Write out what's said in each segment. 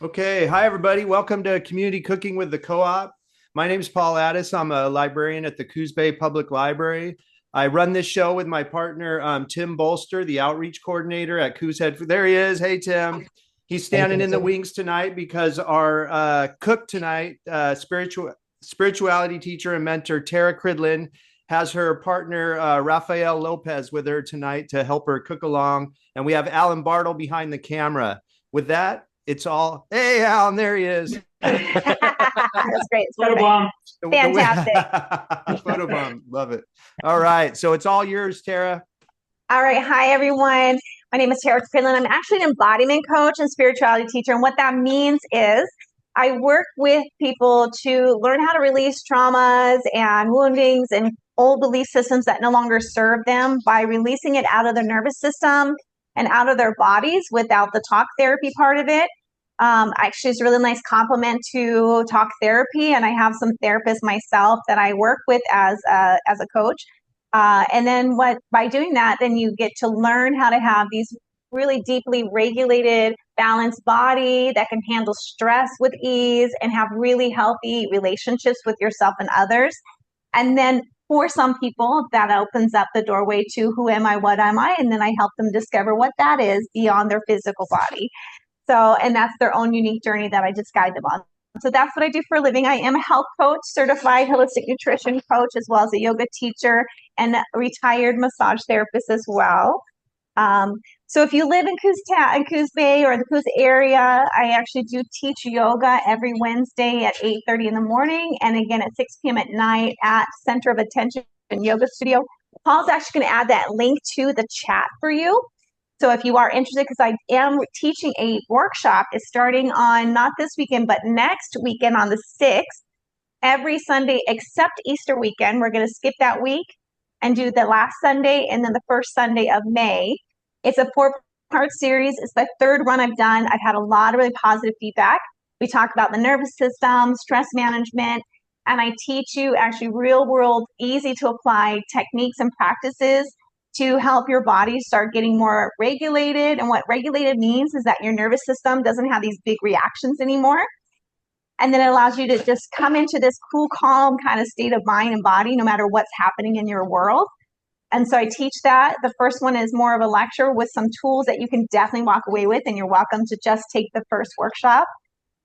Okay, hi everybody. Welcome to Community Cooking with the Co-op. My name is Paul Addis. I'm a librarian at the Coos Public Library. I run this show with my partner Tim Bolster, the outreach coordinator at Coos Head. There he is. Hey Tim. He's Hey, standing in the Jason. wings tonight because our cook tonight, spirituality teacher and mentor Tara Cridland, has her partner Rafael Lopez with her tonight to help her cook along. And we have Alan Bartle behind the camera. With that, it's all, hey, Alan, there he is. That's great. It's Photo perfect. bomb. Fantastic. Photo bomb. Love it. All right. So it's all yours, Tara. All right. Hi, everyone. My name is Tara Cridland. I'm actually an embodiment coach and spirituality teacher. And what that means is I work with people to learn how to release traumas and woundings and old belief systems that no longer serve them by releasing it out of their nervous system and out of their bodies without the talk therapy part of it. Actually, it's a really nice complement to talk therapy, and I have some therapists myself that I work with as a coach. And then what by doing that, then you get to learn how to have these really deeply regulated, balanced body that can handle stress with ease and have really healthy relationships with yourself and others. And then for some people, that opens up the doorway to who am I, what am I? And then I help them discover what that is beyond their physical body. So, and that's their own unique journey that I just guide them on. So that's what I do for a living. I am a health coach, certified holistic nutrition coach, as well as a yoga teacher and a retired massage therapist as well. So if you live in Coos Bay or the Coos area, I actually do teach yoga every Wednesday at 8:30 in the morning and again at 6 p.m. at night at Center of Attention Yoga Studio. Paul's actually going to add that link to the chat for you. So if you are interested, because I am teaching a workshop, it's starting on not this weekend, but next weekend on the 6th, every Sunday except Easter weekend. We're going to skip that week and do the last Sunday and then the first Sunday of May. It's a 4-part series. It's the third run I've done. I've had a lot of really positive feedback. We talk about the nervous system, stress management, and I teach you actually real world, easy to apply techniques and practices to help your body start getting more regulated. And what regulated means is that your nervous system doesn't have these big reactions anymore. And then it allows you to just come into this cool, calm kind of state of mind and body, no matter what's happening in your world. And so I teach that. The first one is more of a lecture with some tools that you can definitely walk away with, and you're welcome to just take the first workshop.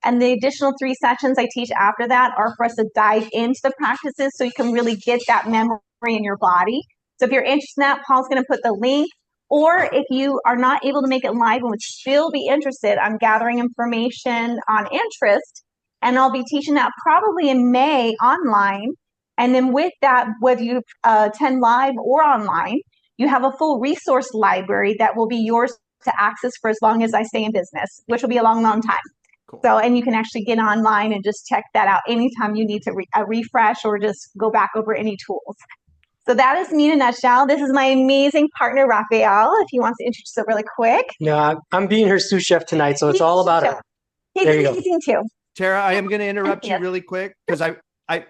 And the additional 3 sessions I teach after that are for us to dive into the practices so you can really get that memory in your body. So if you're interested in that, Paul's going to put the link. Or if you are not able to make it live and would still be interested, I'm gathering information on interest. And I'll be teaching that probably in May online. And then with that, whether you attend live or online, you have a full resource library that will be yours to access for as long as I stay in business, which will be a long, long time. Cool. So, and you can actually get online and just check that out anytime you need to refresh or just go back over any tools. So that is me in a nutshell. This is my amazing partner, Rafael, if he wants to introduce it really quick. No, I'm being her sous chef tonight, so it's all about her. He's amazing too. Tara, I am going to interrupt you really quick because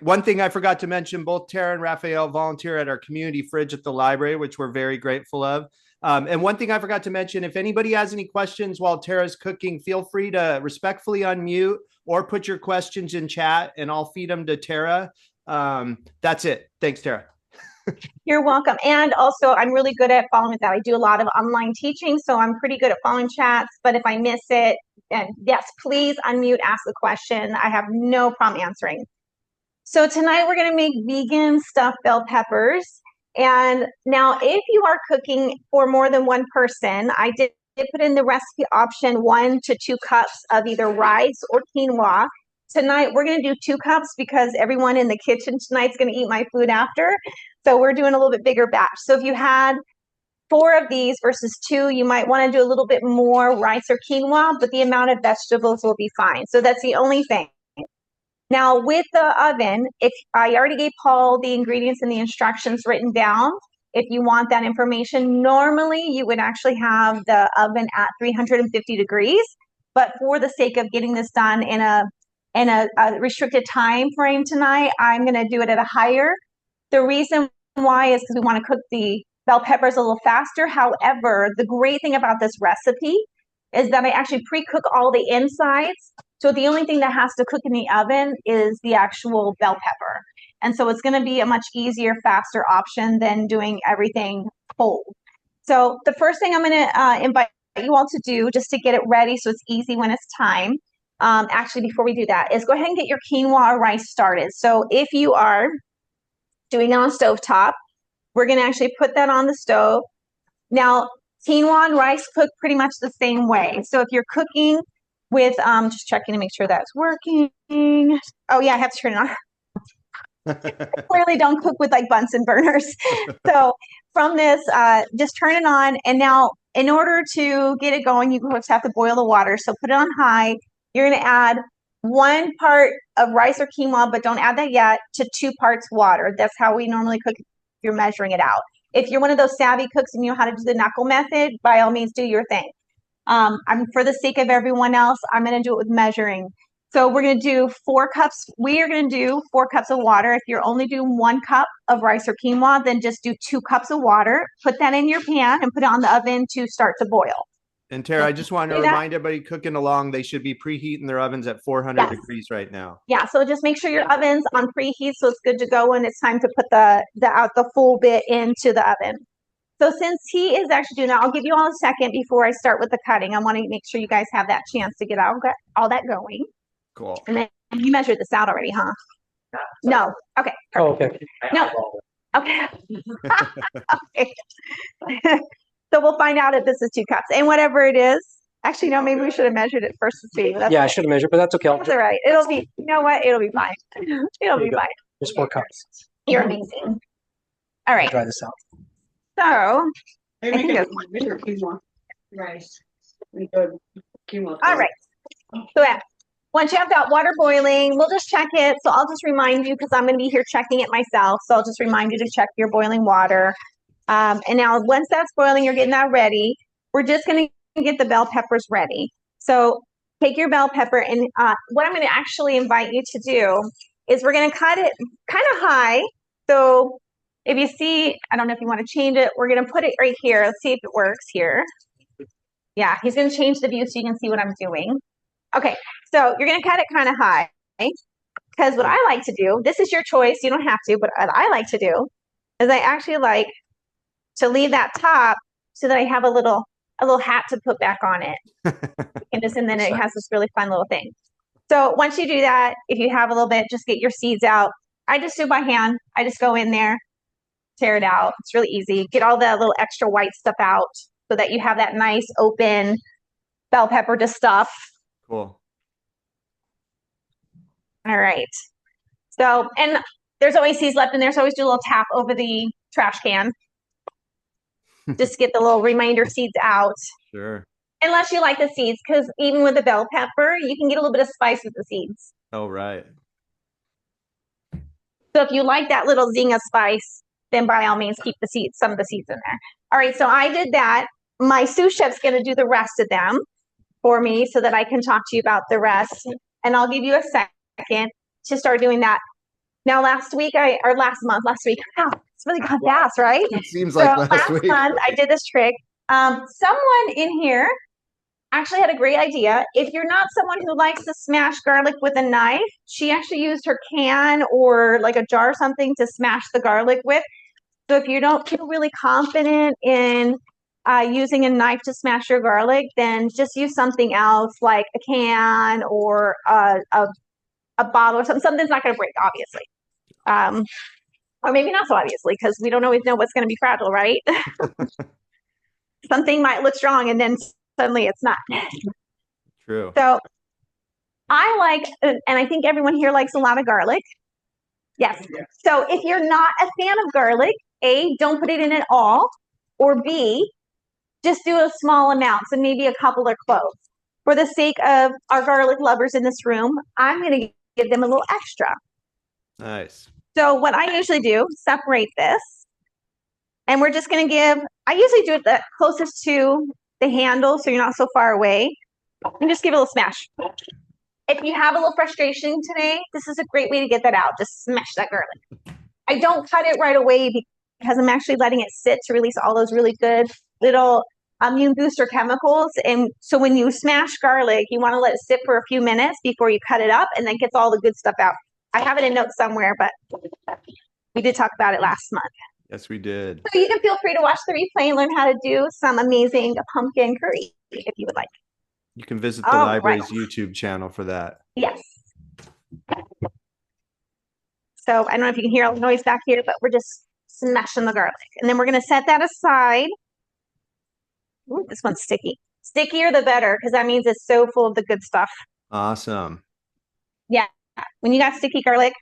one thing I forgot to mention, both Tara and Rafael volunteer at our community fridge at the library, which we're very grateful of. And one thing I forgot to mention, if anybody has any questions while Tara's cooking, feel free to respectfully unmute or put your questions in chat and I'll feed them to Tara. That's it. Thanks, Tara. You're welcome. And also, I'm really good at following that. I do a lot of online teaching, so I'm pretty good at following chats. But if I miss it, and yes, please unmute, ask the question. I have no problem answering. So tonight we're going to make vegan stuffed bell peppers. And now if you are cooking for more than one person, I did put in the recipe option 1 to 2 cups of either rice or quinoa. Tonight we're going to do 2 cups because everyone in the kitchen tonight is going to eat my food after. So we're doing a little bit bigger batch. So if you had 4 of these versus 2, you might want to do a little bit more rice or quinoa, but the amount of vegetables will be fine. So that's the only thing. Now with the oven, if I already gave Paul the ingredients and the instructions written down, if you want that information, normally you would actually have the oven at 350 degrees. But for the sake of getting this done in a restricted time frame tonight, I'm going to do it at a higher. The reason why is because we want to cook the bell peppers a little faster. However, the great thing about this recipe is that I actually pre-cook all the insides. So the only thing that has to cook in the oven is the actual bell pepper. And so it's going to be a much easier, faster option than doing everything cold. So the first thing I'm going to invite you all to do, just to get it ready so it's easy when it's time, actually before we do that, is go ahead and get your quinoa or rice started. So if you are doing it on stovetop, we're going to actually put that on the stove. Now, quinoa and rice cook pretty much the same way. So if you're cooking with, just checking to make sure that's working. Oh yeah, I have to turn it on. Clearly don't cook with like Bunsen burners. So from this, just turn it on. And now in order to get it going, you just have to boil the water. So put it on high. You're going to add 1 part of rice or quinoa, but don't add that yet, to 2 parts water. That's how we normally cook if you're measuring it out. If you're one of those savvy cooks and you know how to do the knuckle method, by all means, do your thing. For the sake of everyone else, I'm going to do it with measuring. So we're going to do 4 cups. We are going to do 4 cups of water. If you're only doing 1 cup of rice or quinoa, then just do 2 cups of water. Put that in your pan and put it on the oven to start to boil. And Tara, I just want to remind everybody cooking along, they should be preheating their ovens at 400 degrees right now. Yeah, so just make sure your oven's on preheat so it's good to go when it's time to put the full bit into the oven. So since he is actually doing that, I'll give you all a second before I start with the cutting. I want to make sure you guys have that chance to get all that going. Cool. And then you measured this out already, huh? No. Okay. Oh, okay. No. Okay. Okay. So we'll find out if this is 2 cups. And whatever it is, actually, no, maybe we should have measured it first to see. Yeah, I should have measured, but that's okay. That's all right. It'll be, you know what? It'll be fine. It'll be fine. There's 4 cups. You're amazing. All right. Try this out. So, Maybe we can measure quinoa, rice, and good quinoa. all right. So yeah, once you have that water boiling, we'll just check it. So I'll just remind you, because I'm going to be here checking it myself. So I'll just remind you to check your boiling water. And now once that's boiling, you're getting that ready. We're just going to get the bell peppers ready. So take your bell pepper, and what I'm going to actually invite you to do is we're going to cut it kind of high. So if you see, I don't know if you want to change it, we're going to put it right here. Let's see if it works here. Yeah, he's going to change the view so you can see what I'm doing. Okay, so you're going to cut it kind of high, because what I like to do, this is your choice, you don't have to, but what I like to do is I actually like to leave that top so that I have a little hat to put back on it. And then it has this really fun little thing. So once you do that, if you have a little bit, just get your seeds out. I just do it by hand. I just go in there, tear it out. It's really easy. Get all the little extra white stuff out so that you have that nice open bell pepper to stuff. Cool. All right. So, and there's always seeds left in there, so I always do a little tap over the trash can. Just get the little remainder seeds out. Sure. Unless you like the seeds, because even with the bell pepper, you can get a little bit of spice with the seeds. Oh, right. So if you like that little zing of spice, then by all means keep the seeds, some of the seeds in there. All right, so I did that. My sous chef's going to do the rest of them for me so that I can talk to you about the rest. And I'll give you a second to start doing that. Now, last week, wow, it's really gone fast, right? It seems like last week. Month, I did this trick. Someone in here actually had a great idea. If you're not someone who likes to smash garlic with a knife, she actually used her can or like a jar or something to smash the garlic with. So if you don't feel really confident in using a knife to smash your garlic, then just use something else like a can or a bottle or something. Something's not going to break, obviously. Or maybe not so obviously, because we don't always know what's going to be fragile, right? Something might look strong and then suddenly it's not. True. So I like, and I think everyone here likes a lot of garlic. Yes. So if you're not a fan of garlic, A, don't put it in at all, or B, just do a small amount, so maybe a couple of cloves. For the sake of our garlic lovers in this room, I'm going to give them a little extra. Nice. So what I usually do, separate this, and we're just going to give, I usually do it the closest to the handle so you're not so far away, and just give it a little smash. If you have a little frustration today, this is a great way to get that out. Just smash that garlic. I don't cut it right away because I'm actually letting it sit to release all those really good little immune booster chemicals. And so when you smash garlic, you want to let it sit for a few minutes before you cut it up, and then gets all the good stuff out. I have it in notes somewhere, but we did talk about it last month. Yes, we did. So you can feel free to watch the replay and learn how to do some amazing pumpkin curry if you would like. You can visit the library's YouTube channel for that. Yes. So I don't know if you can hear all the noise back here, but we're just smashing the garlic. And then we're going to set that aside. Ooh, this one's sticky. Stickier the better, because that means it's so full of the good stuff. Awesome. Yeah. When you got sticky garlic,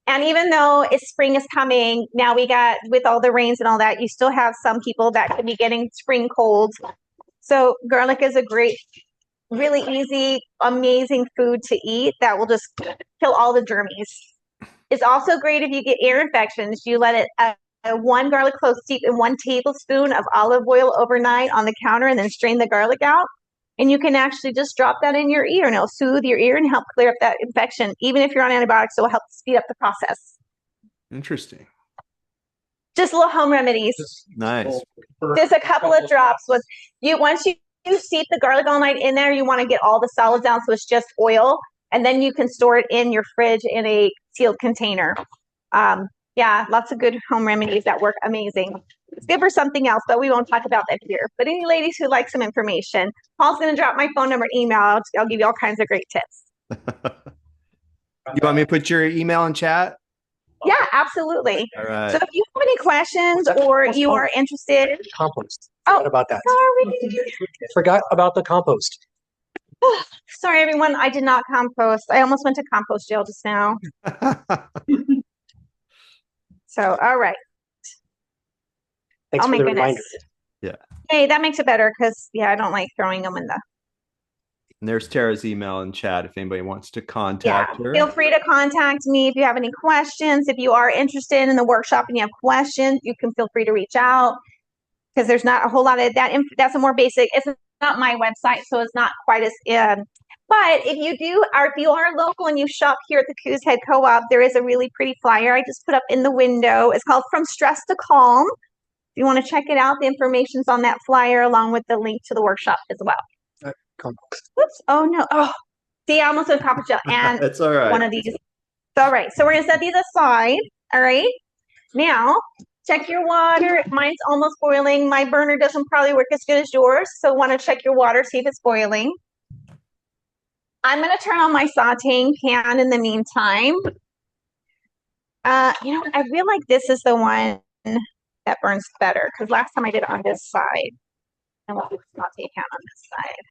and even though spring is coming, now with all the rains and all that, you still have some people that could be getting spring colds. So garlic is a great, really easy, amazing food to eat that will just kill all the germies. It's also great if you get ear infections. You let it, 1 garlic clove steep in 1 tablespoon of olive oil overnight on the counter, and then strain the garlic out. And you can actually just drop that in your ear, and it'll soothe your ear and help clear up that infection. Even if you're on antibiotics, it will help speed up the process. Interesting. Just little home remedies. Nice. Just a couple of drops. Once you steep the garlic all night in there, you want to get all the solids out, so it's just oil, and then you can store it in your fridge in a sealed container. Yeah, lots of good home remedies that work amazing. It's good for something else, but we won't talk about that here. But any ladies who like some information, Paul's going to drop my phone number and email. I'll give you all kinds of great tips. You want me to put your email in chat? Yeah, absolutely. All right. So if you have any questions or you are interested. Compost. Oh, about that. Sorry. Forgot about the compost. Sorry, everyone. I did not compost. I almost went to compost jail just now. So, all right. Thanks Oh for my the goodness. reminder. Yeah. Hey, that makes it better because, yeah, I don't like throwing them in the. And there's Tara's email in chat if anybody wants to contact her. Feel free to contact me if you have any questions. If you are interested in the workshop and you have questions, you can feel free to reach out, because there's not a whole lot of that. That's a more basic. It's not my website, so it's not quite as. But if you are local and you shop here at the Coos Head Co-op, there is a really pretty flyer I just put up in the window. It's called From Stress to Calm. If you want to check it out, the information's on that flyer along with the link to the workshop as well. Compost. Oops. Oh, no. Oh, see, I almost went compost gel and It's all right. one of these. All right. So we're going to set these aside. All right. Now, check your water. Mine's almost boiling. My burner doesn't probably work as good as yours. So want to check your water, see if it's boiling. I'm going to turn on my sautéing pan in the meantime. You know, I feel like this is the one that burns better, because last time I did it on this side. And we'll do the saute pan on this side.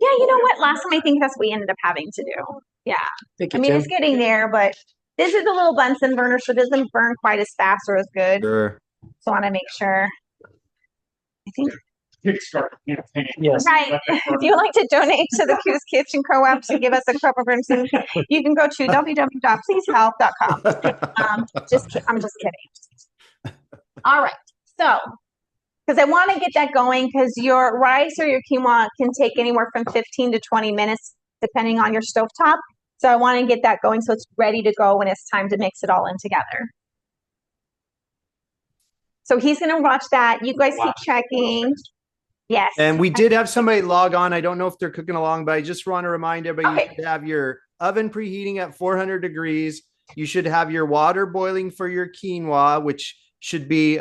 Yeah, you know what? Last time I think that's what we ended up having to do. Yeah. Thank you, I mean, Tim. it's getting there, but this is a little Bunsen burner, so it doesn't burn quite as fast or as good. Sure. So I want to make sure. I think. Yes. Right. If you'd like to donate to the Coos Kitchen Co-op to give us a cup of Bunsen, you can go to www.pleasehelp.com. I'm just kidding. All right. So, because I want to get that going, because your rice or your quinoa can take anywhere from 15 to 20 minutes, depending on your stovetop. So I want to get that going so it's ready to go when it's time to mix it all in together. So he's going to watch that. You guys keep checking. Yes. And we did have somebody log on. I don't know if they're cooking along, but I just want to remind everybody, you should have your oven preheating at 400 degrees. You should have your water boiling for your quinoa, which should be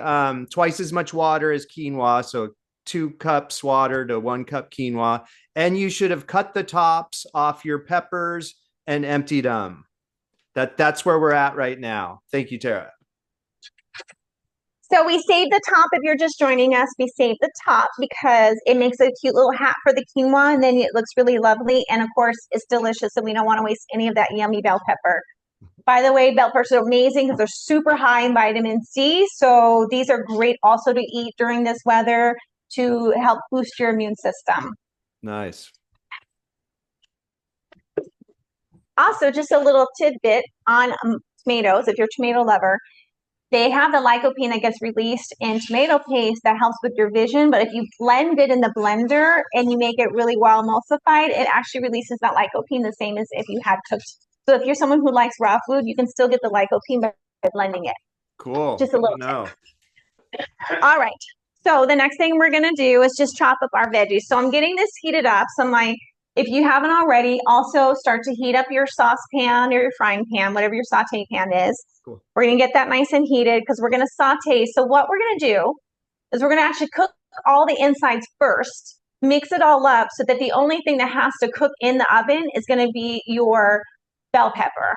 twice as much water as quinoa. So 2 cups water to 1 cup quinoa. And you should have cut the tops off your peppers and emptied them. That's where we're at right now. Thank you, Tara. So we saved the top. If you're just joining us, we saved the top because it makes a cute little hat for the quinoa, and then it looks really lovely. And of course, it's delicious, and we don't want to waste any of that yummy bell pepper. By the way, bell peppers are amazing because they're super high in vitamin C. So these are great also to eat during this weather to help boost your immune system. Nice. Also, just a little tidbit on tomatoes, if you're a tomato lover. They have the lycopene that gets released in tomato paste that helps with your vision. But if you blend it in the blender and you make it really well emulsified, it actually releases that lycopene the same as if you had cooked. So if you're someone who likes raw food, you can still get the lycopene by blending it. Cool. Just a little tip. All right. So the next thing we're going to do is just chop up our veggies. So I'm getting this heated up. So if you haven't already, also start to heat up your saucepan or your frying pan, whatever your saute pan is. Cool. We're going to get that nice and heated because we're going to saute. So what we're going to do is we're going to actually cook all the insides first, mix it all up so that the only thing that has to cook in the oven is going to be your bell pepper.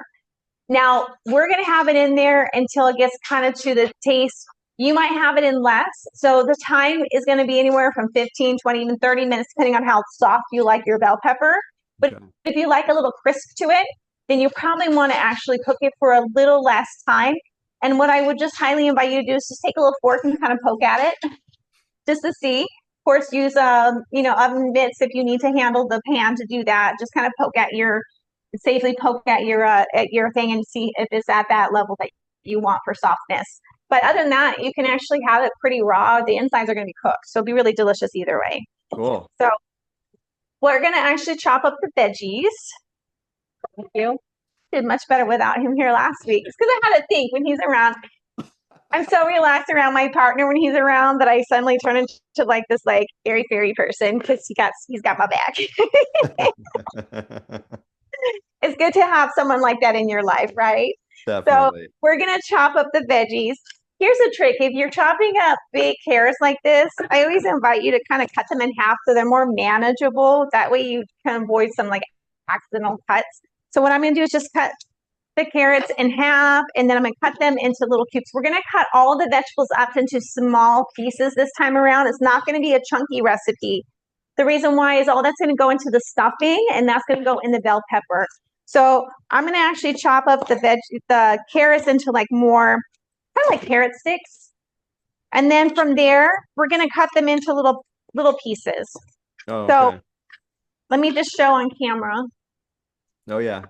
Now, we're going to have it in there until it gets kind of to the taste. You might have it in less. So the time is going to be anywhere from 15, 20, even 30 minutes, depending on how soft you like your bell pepper. But if you like a little crisp to it, then you probably want to actually cook it for a little less time. And what I would just highly invite you to do is just take a little fork and kind of poke at it just to see. Of course, use oven mitts if you need to handle the pan to do that. Just kind of safely poke at your thing and see if it's at that level that you want for softness. But other than that, you can actually have it pretty raw. The insides are going to be cooked, so it'll be really delicious either way. Cool. So we're going to actually chop up the veggies. Thank you. Did much better without him here last week. It's because I had to think when he's around. I'm so relaxed around my partner when he's around that I suddenly turn into like this airy fairy person because he's got my back. It's good to have someone like that in your life, right? Definitely. So we're going to chop up the veggies. Here's a trick. If you're chopping up big carrots like this, I always invite you to kind of cut them in half so they're more manageable. That way you can avoid some accidental cuts. So what I'm going to do is just cut the carrots in half, and then I'm going to cut them into little cubes. We're going to cut all the vegetables up into small pieces this time around. It's not going to be a chunky recipe. The reason why is all that's going to go into the stuffing, and that's going to go in the bell pepper. So I'm going to actually chop up the carrots into more kind of like carrot sticks. And then from there, we're going to cut them into little pieces. Oh, okay. So let me just show on camera. Oh, yeah.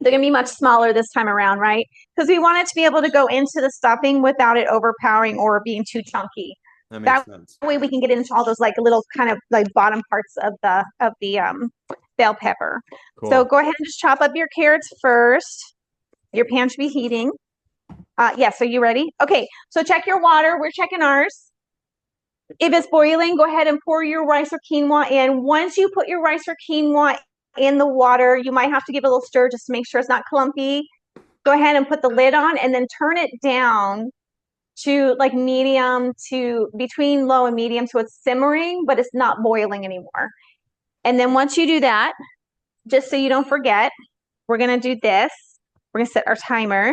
They're going to be much smaller this time around, right? Because we want it to be able to go into the stuffing without it overpowering or being too chunky. That makes sense. That way we can get into all those little kind of bottom parts of the bell pepper. Cool. So go ahead and just chop up your carrots first. Your pan should be heating. Yes, are you ready? Okay, so check your water. We're checking ours. If it's boiling, go ahead and pour your rice or quinoa in. Once you put your rice or quinoa in the water, you might have to give it a little stir just to make sure it's not clumpy. Go ahead and put the lid on and then turn it down to medium to between low and medium, so it's simmering, but it's not boiling anymore. And then once you do that, just so you don't forget, we're going to do this. We're going to set our timer.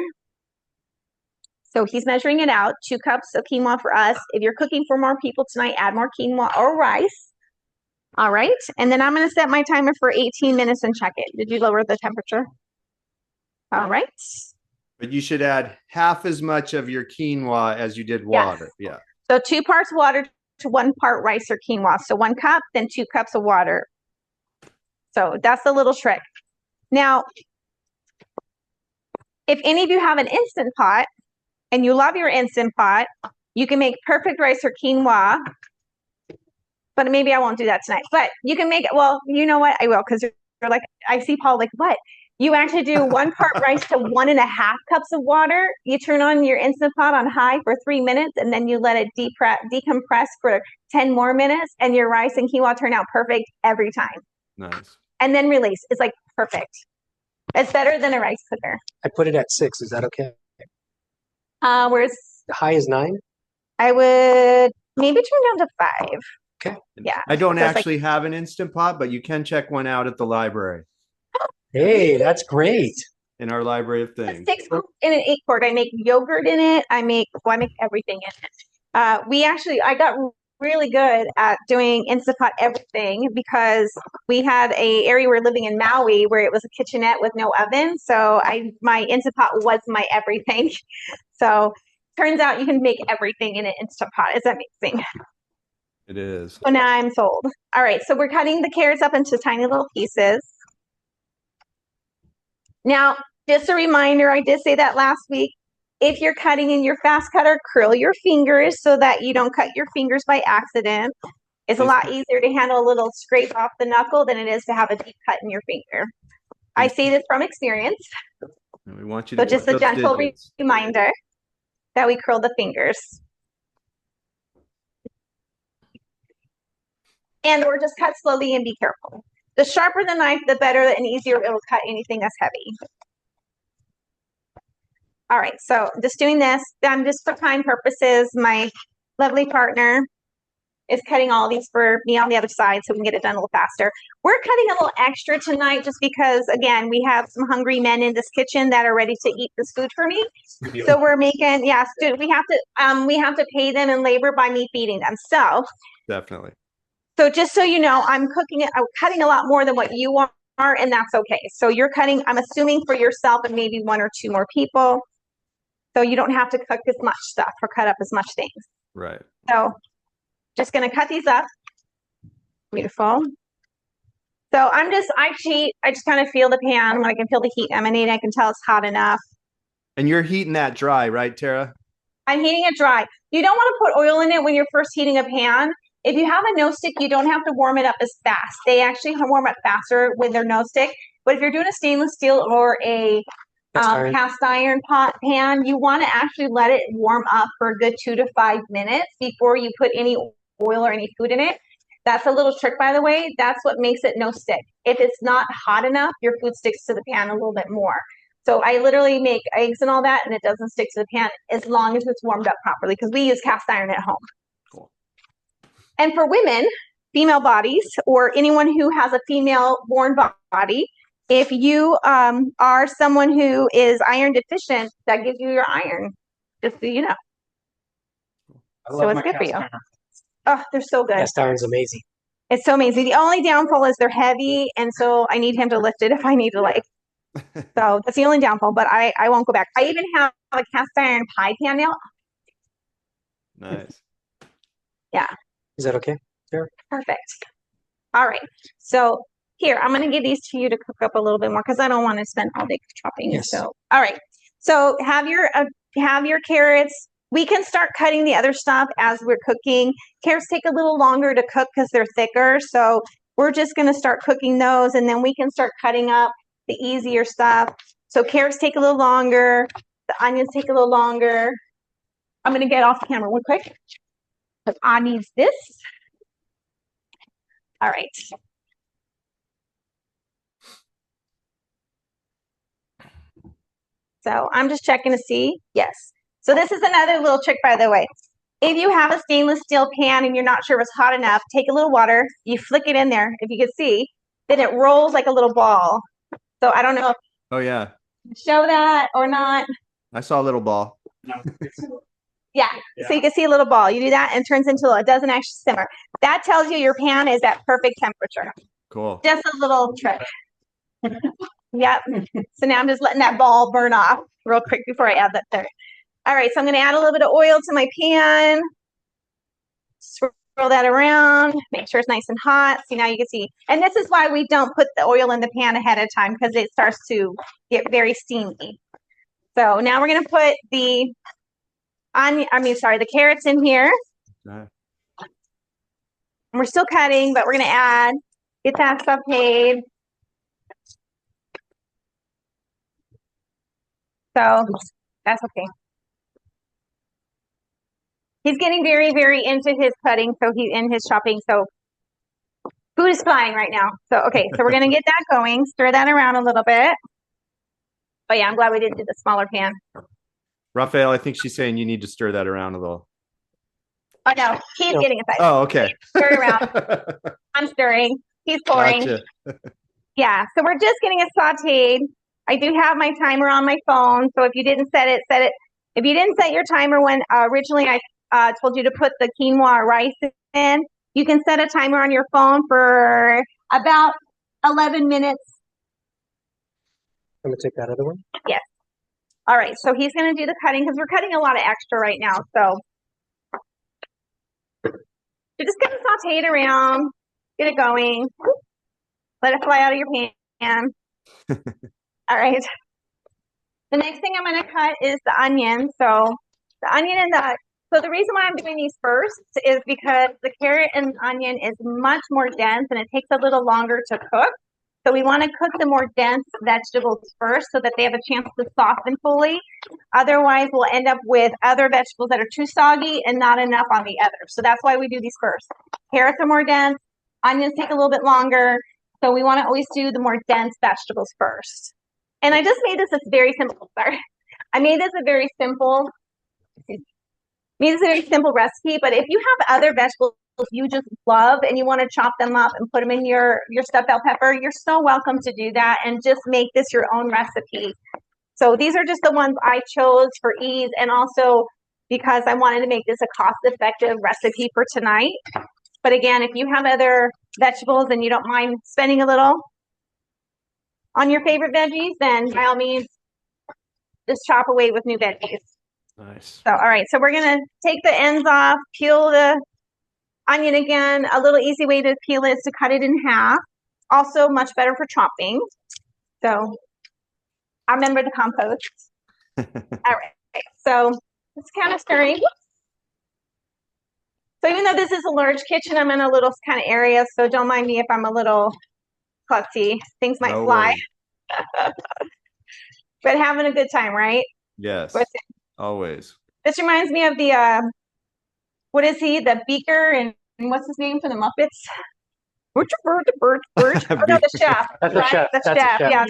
So he's measuring it out, 2 cups of quinoa for us. If you're cooking for more people tonight, add more quinoa or rice. All right. And then I'm going to set my timer for 18 minutes and check it. Did you lower the temperature? All right. But you should add half as much of your quinoa as you did water. Yes. Yeah. So 2 parts water to 1 part rice or quinoa. So 1 cup, then 2 cups of water. So that's the little trick. Now, if any of you have an Instant Pot and you love your Instant Pot, you can make perfect rice or quinoa. But maybe I won't do that tonight. But you can make it. Well, you know what? I will, because you're like, I see Paul what? You actually do 1 part rice to 1.5 cups of water. You turn on your Instant Pot on high for 3 minutes, and then you let it decompress for 10 more minutes, and your rice and quinoa turn out perfect every time. Nice. And then release. It's perfect. It's better than a rice cooker. I put it at 6. Is that okay? Where's The high is 9? I would maybe turn down to 5. Okay. Yeah. I don't actually have an Instant Pot, but you can check one out at the library. Hey, that's great. In our library of things. 6 in an 8-quart. I make yogurt in it. I make everything in it. I got really good at doing Instant Pot everything because we had a area we were living in Maui where it was a kitchenette with no oven. So my Instant Pot was my everything. So turns out you can make everything in an Instant Pot. It's amazing. It is. So now I'm sold. All right, so we're cutting the carrots up into tiny little pieces. Now, just a reminder, I did say that last week. If you're cutting in your fast cutter, curl your fingers so that you don't cut your fingers by accident. It's a lot easier to handle a little scrape off the knuckle than it is to have a deep cut in your finger. I say this from experience. And we want you to so just a gentle reminder that we curl the fingers. and or just cut slowly and be careful. The sharper the knife, the better and easier it'll cut anything that's heavy. All right, so just doing this. Just for time purposes, my lovely partner is cutting all these for me on the other side so we can get it done a little faster. We're cutting a little extra tonight just because, again, we have some hungry men in this kitchen that are ready to eat this food for me. So we're making, yes, we have to pay them in labor by me feeding them. So Definitely. So just so you know, I'm cutting a lot more than what you are, and that's okay. So you're cutting, I'm assuming, for yourself and maybe one or two more people. So you don't have to cook as much stuff or cut up as much things. Right. So just gonna cut these up. Beautiful. So I cheat. I just kind of feel the pan. When I can feel the heat emanating, I can tell it's hot enough. And you're heating that dry, right, Tara? I'm heating it dry. You don't want to put oil in it when you're first heating a pan. If you have a no stick, you don't have to warm it up as fast. They actually warm up faster with their no stick. But if you're doing a stainless steel or a cast iron pan, you want to actually let it warm up for a good 2 to 5 minutes before you put any oil or any food in it. That's a little trick, by the way. That's what makes it no stick. If it's not hot enough, your food sticks to the pan a little bit more. So I literally make eggs and all that, and it doesn't stick to the pan as long as it's warmed up properly because we use cast iron at home. Cool. And for women, female bodies, or anyone who has a female-born body, if you are someone who is iron deficient, that gives you your iron, just so you know. So it's good for you. Oh, they're so good. Cast iron's amazing. It's so amazing. The only downfall is they're heavy, and so I need him to lift it if I need to, like. So that's the only downfall, but I won't go back. I even have a cast iron pie pan now. Nice. Yeah. Is that okay? Sure. Perfect. All right. So here, I'm going to give these to you to cook up a little bit more because I don't want to spend all day chopping. Yes. So, all right. So have your carrots. We can start cutting the other stuff as we're cooking. Carrots take a little longer to cook because they're thicker. So we're just going to start cooking those, and then we can start cutting up the easier stuff. So carrots take a little longer. The onions take a little longer. I'm going to get off camera real quick because I need this. All right. So I'm just checking to see. Yes. So this is another little trick, by the way. If you have a stainless steel pan and you're not sure if it's hot enough, take a little water, you flick it in there, if you can see, then it rolls like a little ball. So I don't know if Oh, yeah. show that or not. I saw a little ball. Yeah. So you can see a little ball. You do that and it turns into it doesn't actually simmer. That tells you your pan is at perfect temperature. Cool. Just a little trick. Yep. So now I'm just letting that ball burn off real quick before I add that there. All right. So I'm going to add a little bit of oil to my pan. Swirl that around. Make sure it's nice and hot. See, now you can see. And this is why we don't put the oil in the pan ahead of time because it starts to get very steamy. So now we're going to put the the carrots in here. Right. And we're still cutting, but we're going to get that sauteed. So that's okay. He's getting very, very into his cutting, so he's in his chopping. So food is flying right now. So, okay, so we're going to get that going, stir that around a little bit. Oh, yeah, I'm glad we didn't do the smaller pan. Raphael, I think she's saying you need to stir that around a little. Oh, no, he's getting excited. Oh, okay. Stir it around. I'm stirring. He's pouring. Gotcha. Yeah, so we're just getting it sauteed. I do have my timer on my phone, so if you didn't set it. If you didn't set your timer when originally I told you to put the quinoa rice in, you can set a timer on your phone for about 11 minutes. I'm going to take that other one. Yes. All right, so he's going to do the cutting because we're cutting a lot of extra right now. So you're just going to saute it around, get it going, let it fly out of your pan. All right. The next thing I'm going to cut is the onion. So the onion and so the reason why I'm doing these first is because the carrot and onion is much more dense and it takes a little longer to cook. So we want to cook the more dense vegetables first so that they have a chance to soften fully. Otherwise, we'll end up with other vegetables that are too soggy and not enough on the other. So that's why we do these first. Carrots are more dense. Onions take a little bit longer. So we want to always do the more dense vegetables first. And I just made this, it's very simple. Sorry. I made this a very simple, recipe, but if you have other vegetables you just love and you want to chop them up and put them in your stuffed bell pepper, you're so welcome to do that and just make this your own recipe. So these are just the ones I chose for ease and also because I wanted to make this a cost-effective recipe for tonight. But again, if you have other vegetables and you don't mind spending a little on your favorite veggies, then by all means, just chop away with new veggies. Nice. So, all right. So we're going to take the ends off, peel the onion again. A little easy way to peel it is to cut it in half. Also much better for chopping. So I remember the compost. All right. So it's kind of stirring. So even though this is a large kitchen, I'm in a little kind of area. So don't mind me if I'm a little klutzy. Things might fly. But having a good time, right? Yes. Always. This reminds me of the, what is he? The Beaker and what's his name for the Muppets? Bird. Oh, no, the chef. That's the chef. The That's chef. the chef. Yeah.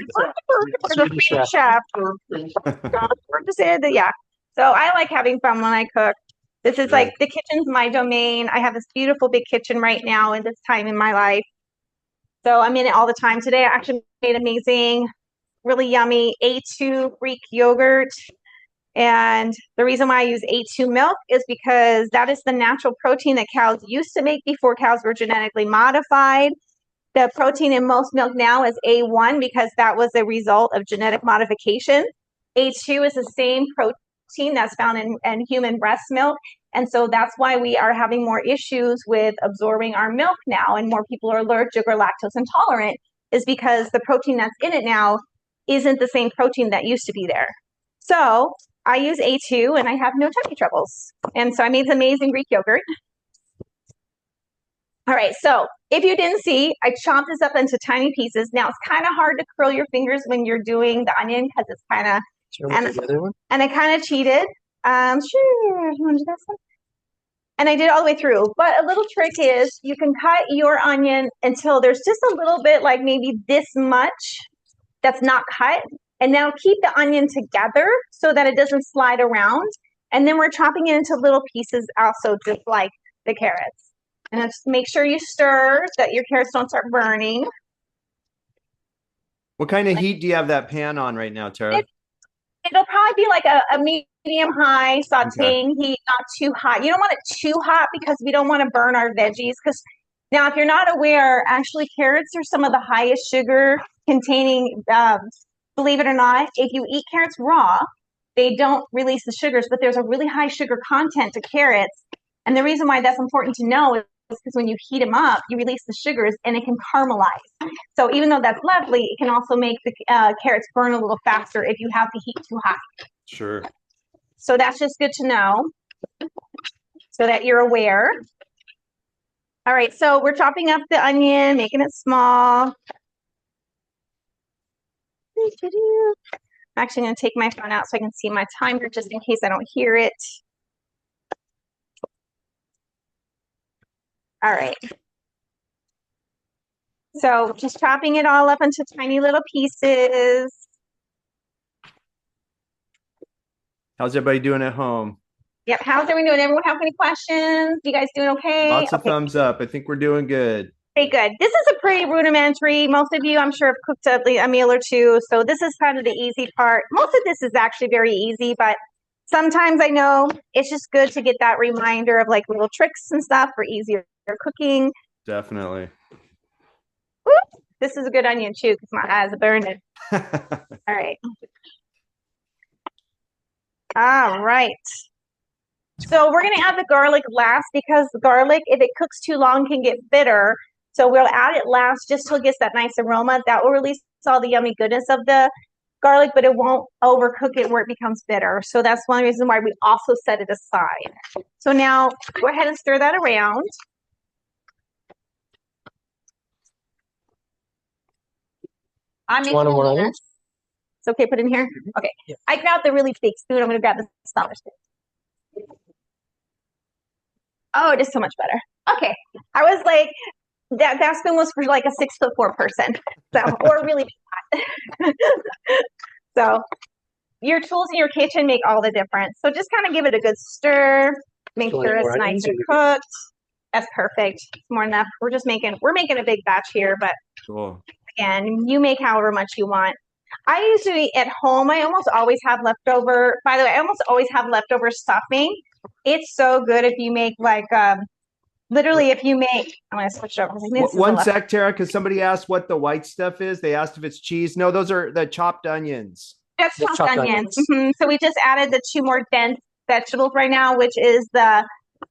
The chef. Yeah. So I like having fun when I cook. This is like the kitchen's my domain. I have this beautiful big kitchen right now in this time in my life. So I'm in it all the time. Today I actually made amazing, really yummy A2 Greek yogurt. And the reason why I use A2 milk is because that is the natural protein that cows used to make before cows were genetically modified. The protein in most milk now is A1 because that was a result of genetic modification. A2 is the same protein that's found in human breast milk. And so that's why we are having more issues with absorbing our milk now and more people are allergic or lactose intolerant is because the protein that's in it now isn't the same protein that used to be there. So I use A2 and I have no tummy troubles. And so I made this amazing Greek yogurt. All right, so if you didn't see, I chopped this up into tiny pieces. Now it's kind of hard to curl your fingers when you're doing the onion because it's kind of, and I kind of cheated. Sure, you want to do this one? And I did it all the way through. But a little trick is you can cut your onion until there's just a little bit like maybe this much that's not cut. And now keep the onion together so that it doesn't slide around. And then we're chopping it into little pieces also just like the carrots. And just make sure you stir so that your carrots don't start burning. What kind of heat do you have that pan on right now, Tara? It'll probably be like a medium-high sautéing heat, not too hot. You don't want it too hot because we don't want to burn our veggies. Because now, if you're not aware, actually carrots are some of the highest sugar containing, believe it or not, if you eat carrots raw, they don't release the sugars, but there's a really high sugar content to carrots. And the reason why that's important to know is because when you heat them up, you release the sugars and it can caramelize. So even though that's lovely, it can also make the carrots burn a little faster if you have the heat too high. Sure. So that's just good to know so that you're aware. All right, so we're chopping up the onion, making it small. I'm actually going to take my phone out so I can see my timer just in case I don't hear it. All right. So just chopping it all up into tiny little pieces. How's everybody doing at home? Yep. How's everyone doing? Everyone have any questions? You guys doing okay? Lots of thumbs up. I think we're doing good. Okay, good. This is a pretty rudimentary. Most of you, I'm sure, have cooked a meal or two. So this is kind of the easy part. Most of this is actually very easy, but sometimes I know it's just good to get that reminder of like little tricks and stuff for easier cooking. Definitely. Whoop. This is a good onion too because my eyes are burning. All right. All right. So we're going to add the garlic last because the garlic, if it cooks too long, can get bitter. So we'll add it last just till it gets that nice aroma. That will release all the yummy goodness of the garlic, but it won't overcook it where it becomes bitter. So that's one reason why we also set it aside. So now go ahead and stir that around. I'm Do you want more onions? It's okay, put it in here? Okay. Yeah. I grabbed the really big spoon. I'm going to grab the smaller spoon. Oh, it is so much better. Okay. I was like, that spoon was for like a 6'4" person. So, or really big. So your tools in your kitchen make all the difference. So just kind of give it a good stir. Make sure it's nice and cooked. That's perfect. It's more than enough. We're making a big batch here, but Cool. again, you make however much you want. I usually at home, I almost always have leftover. By the way, I almost always have leftover stuffing. It's so good if you make like literally if you make. I'm gonna switch over. One sec, Tara, because somebody asked what the white stuff is. They asked if it's cheese. No, those are the chopped onions. That's chopped onions. So we just added the 2 more dense vegetables right now, which is the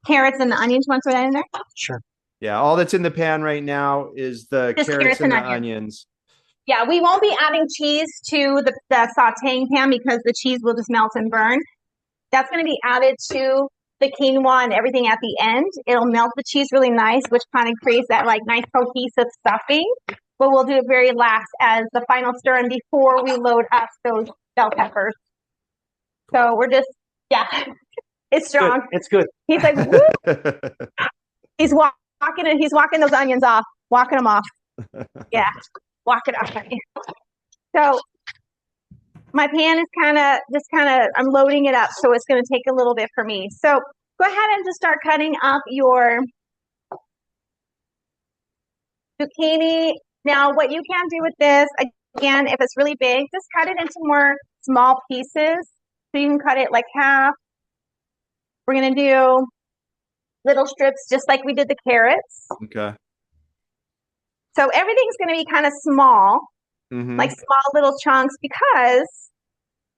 carrots and the onions. You want to throw that in there? Sure. Yeah, all that's in the pan right now is the carrots and the onions. Yeah, we won't be adding cheese to the sautéing pan because the cheese will just melt and burn. That's going to be added to the quinoa and everything at the end. It'll melt the cheese really nice, which kind of creates that like nice cohesive stuffing. But we'll do it very last as the final stir and before we load up those bell peppers. So we're just, yeah, it's strong. Good. It's good. He's like, woo! He's walking those onions off, walking them off. Yeah, walk it off. So my pan is kind of, I'm loading it up. So it's going to take a little bit for me. So go ahead and just start cutting up your zucchini. Now, what you can do with this, again, if it's really big, just cut it into more small pieces. So you can cut it like half. We're going to do little strips just like we did the carrots. Okay. So everything's going to be kind of small, like small little chunks, because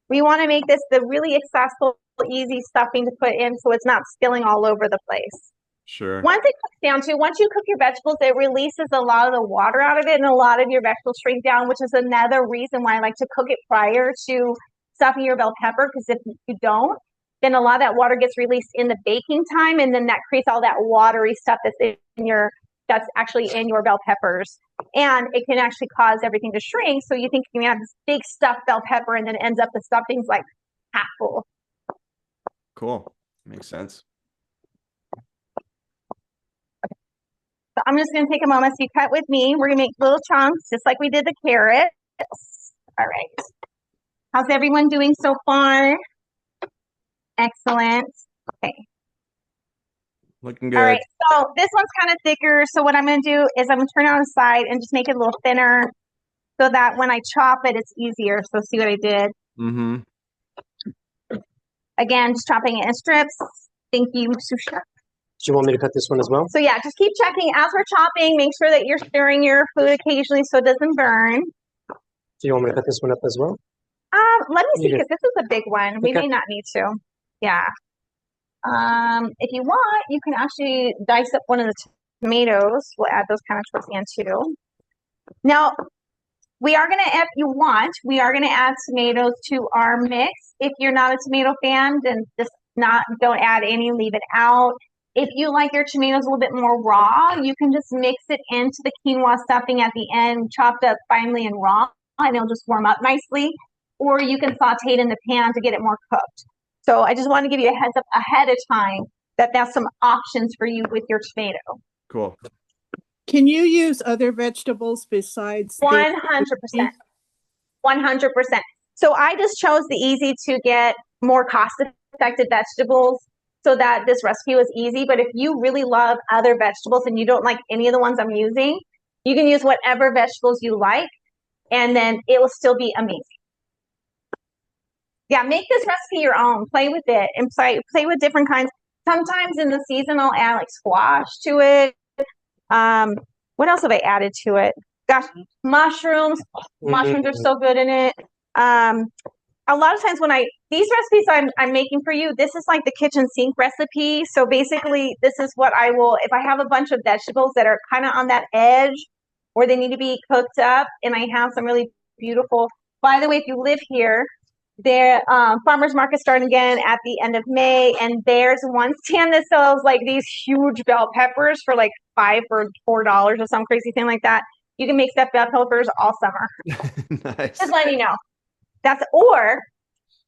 we want to make this the really accessible, easy stuffing to put in so it's not spilling all over the place. Sure. Once it cooks down to, once you cook your vegetables, it releases a lot of the water out of it and a lot of your vegetables shrink down, which is another reason why I like to cook it prior to stuffing your bell pepper, because if you don't, then a lot of that water gets released in the baking time, and then that creates all that watery stuff that's actually in your bell peppers, and it can actually cause everything to shrink. So you think you have this big stuffed bell pepper, and then ends up the stuffing's like half full. Cool, makes sense. So I'm just going to take a moment. So you cut with me. We're going to make little chunks, just like we did the carrots. All right. How's everyone doing so far? Excellent. Okay. Looking good. All right. So this one's kind of thicker. So what I'm going to do is I'm going to turn it on the side and just make it a little thinner so that when I chop it, it's easier. So see what I did? Again, just chopping it in strips. Thank you, Susha. Do you want me to cut this one as well? So yeah, just keep checking as we're chopping. Make sure that you're stirring your food occasionally so it doesn't burn. Do you want me to cut this one up as well? Let me see, because this is a big one. We may not need to. Yeah. If you want, you can actually dice up one of the tomatoes. We'll add those kind of towards the end too. Now, we are going to, if you want, we are going to add tomatoes to our mix. If you're not a tomato fan, then don't add any, leave it out. If you like your tomatoes a little bit more raw, you can just mix it into the quinoa stuffing at the end, chopped up finely and raw, and it'll just warm up nicely. Or you can saute it in the pan to get it more cooked. So I just want to give you a heads up ahead of time that that's some options for you with your tomato. Cool. Can you use other vegetables besides 100%. 100%. So I just chose the easy to get more cost-effective vegetables so that this recipe was easy. But if you really love other vegetables and you don't like any of the ones I'm using, you can use whatever vegetables you like, and then it will still be amazing. Yeah, make this recipe your own. Play with it and play with different kinds. Sometimes in the season, I'll add like squash to it. What else have I added to it? Gosh, mushrooms. Mushrooms are so good in it. A lot of times when these recipes I'm making for you, this is like the kitchen sink recipe. So basically, this is what I will, if I have a bunch of vegetables that are kind of on that edge or they need to be cooked up, and I have some really beautiful, by the way, if you live here, their farmers market starting again at the end of May, and there's one stand that sells like these huge bell peppers for like $5 or $4 or some crazy thing like that. You can make stuffed bell peppers all summer. Nice. Just letting you know. Or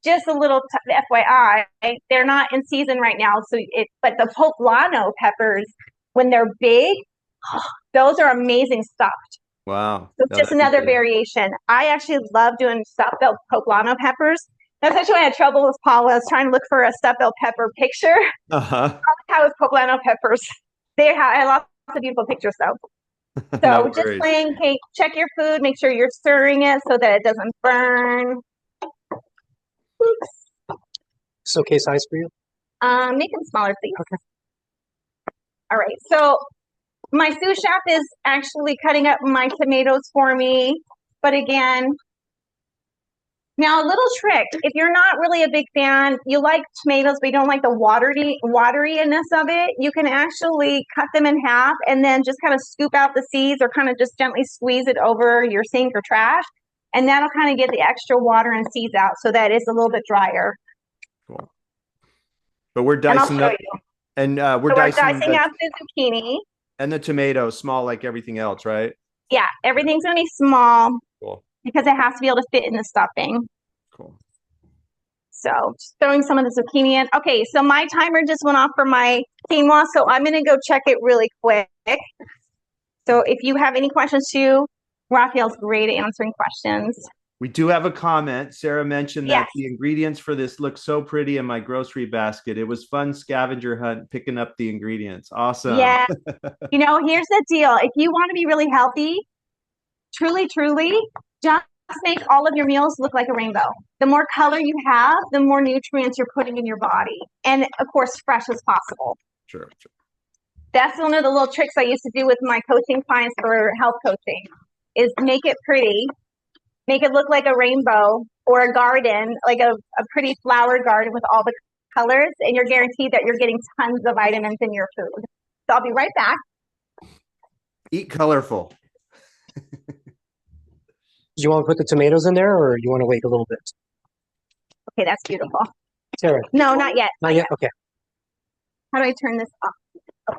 just a little FYI, they're not in season right now. But the poblano peppers, when they're big, Those are amazing stuffed. Wow. So No, just that'd be another good. variation. I actually love doing stuffed bell poblano peppers. That's actually why I had trouble with Paul. I was trying to look for a stuffed bell pepper picture. Uh-huh. How is poblano peppers? I have lots of beautiful pictures though. No So just worries. plain cake, check your food, make sure you're stirring it so that it doesn't burn. Oops. It's okay size for you? Make them smaller, please. Okay. All right. So my sous chef is actually cutting up my tomatoes for me. But again, now a little trick. If you're not really a big fan, you like tomatoes, but you don't like the wateriness of it, you can actually cut them in half and then just kind of scoop out the seeds or kind of just gently squeeze it over your sink or trash. And that'll kind of get the extra water and seeds out so that it's a little bit drier. Cool. But we're And I'll dicing show up, you. and So we're dicing up the zucchini. and the tomatoes, small like everything else, right? Yeah, everything's going to be small Cool. because it has to be able to fit in the stuffing. Cool. So just throwing some of the zucchini in. Okay, so my timer just went off for my quinoa, so I'm going to go check it really quick. So if you have any questions too, Raphael's great at answering questions. We do have a comment. Sarah mentioned that Yes. the ingredients for this look so pretty in my grocery basket. It was fun scavenger hunt picking up the ingredients. Awesome. Yeah. You know, here's the deal. If you want to be really healthy, truly, just make all of your meals look like a rainbow. The more color you have, the more nutrients you're putting in your body. And of course, fresh as possible. Sure. That's one of the little tricks I used to do with my coaching clients for health coaching is make it pretty, make it look like a rainbow or a garden, like a pretty flower garden with all the colors, and you're guaranteed that you're getting tons of vitamins in your food. So I'll be right back. Eat colorful. Do you want to put the tomatoes in there or you want to wait a little bit? Okay, that's beautiful. Sarah? No, not yet. Not yet? Okay. How do I turn this off?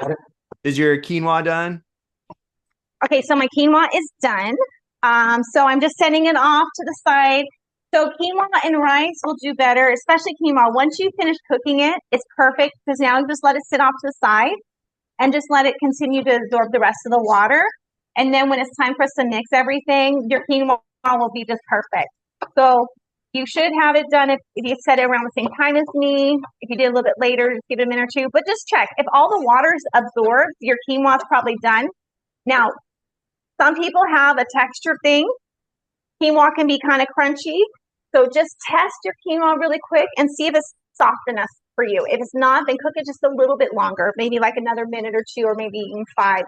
Got it? Is your quinoa done? Okay, so my quinoa is done. So I'm just setting it off to the side. So quinoa and rice will do better, especially quinoa. Once you finish cooking it, it's perfect because now you just let it sit off to the side and just let it continue to absorb the rest of the water. And then when it's time for us to mix everything, your quinoa will be just perfect. So you should have it done if you set it around the same time as me. If you did a little bit later, just give it a minute or two. But just check. If all the water's absorbed, your quinoa is probably done. Now, some people have a texture thing. Quinoa can be kind of crunchy. So just test your quinoa really quick and see if it's soft enough for you. If it's not, then cook it just a little bit longer, maybe like another minute or two, or maybe even 5.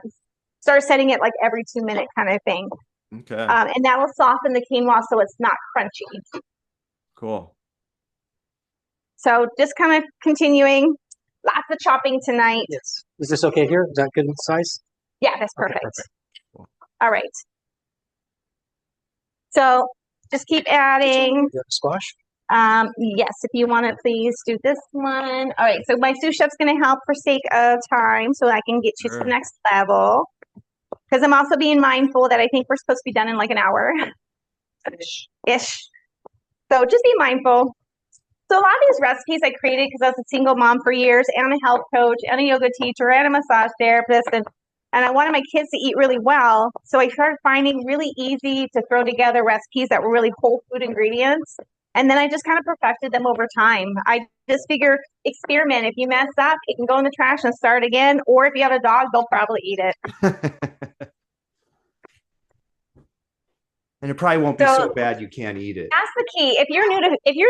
Start setting it like every 2-minute kind of thing. Okay. And that will soften the quinoa so it's not crunchy. Cool. So just kind of continuing. Lots of chopping tonight. Yes. Is this okay here? Is that good size? Yeah, that's perfect. Okay, perfect. Cool. All right. So just keep adding. You have squash? Yes, if you want to please do this one. All right, so my sous chef's going to help for sake of time so I can get you to the next level. Because I'm also being mindful that I think we're supposed to be done in like an hour. Ish. So just be mindful. So a lot of these recipes I created because I was a single mom for years and a health coach and a yoga teacher and a massage therapist. And I wanted my kids to eat really well. So I started finding really easy to throw together recipes that were really whole food ingredients. And then I just kind of perfected them over time. I just figure experiment. If you mess up, it can go in the trash and start again. Or if you have a dog, they'll probably eat it. And it probably won't be so bad you can't eat it. That's the key. If you're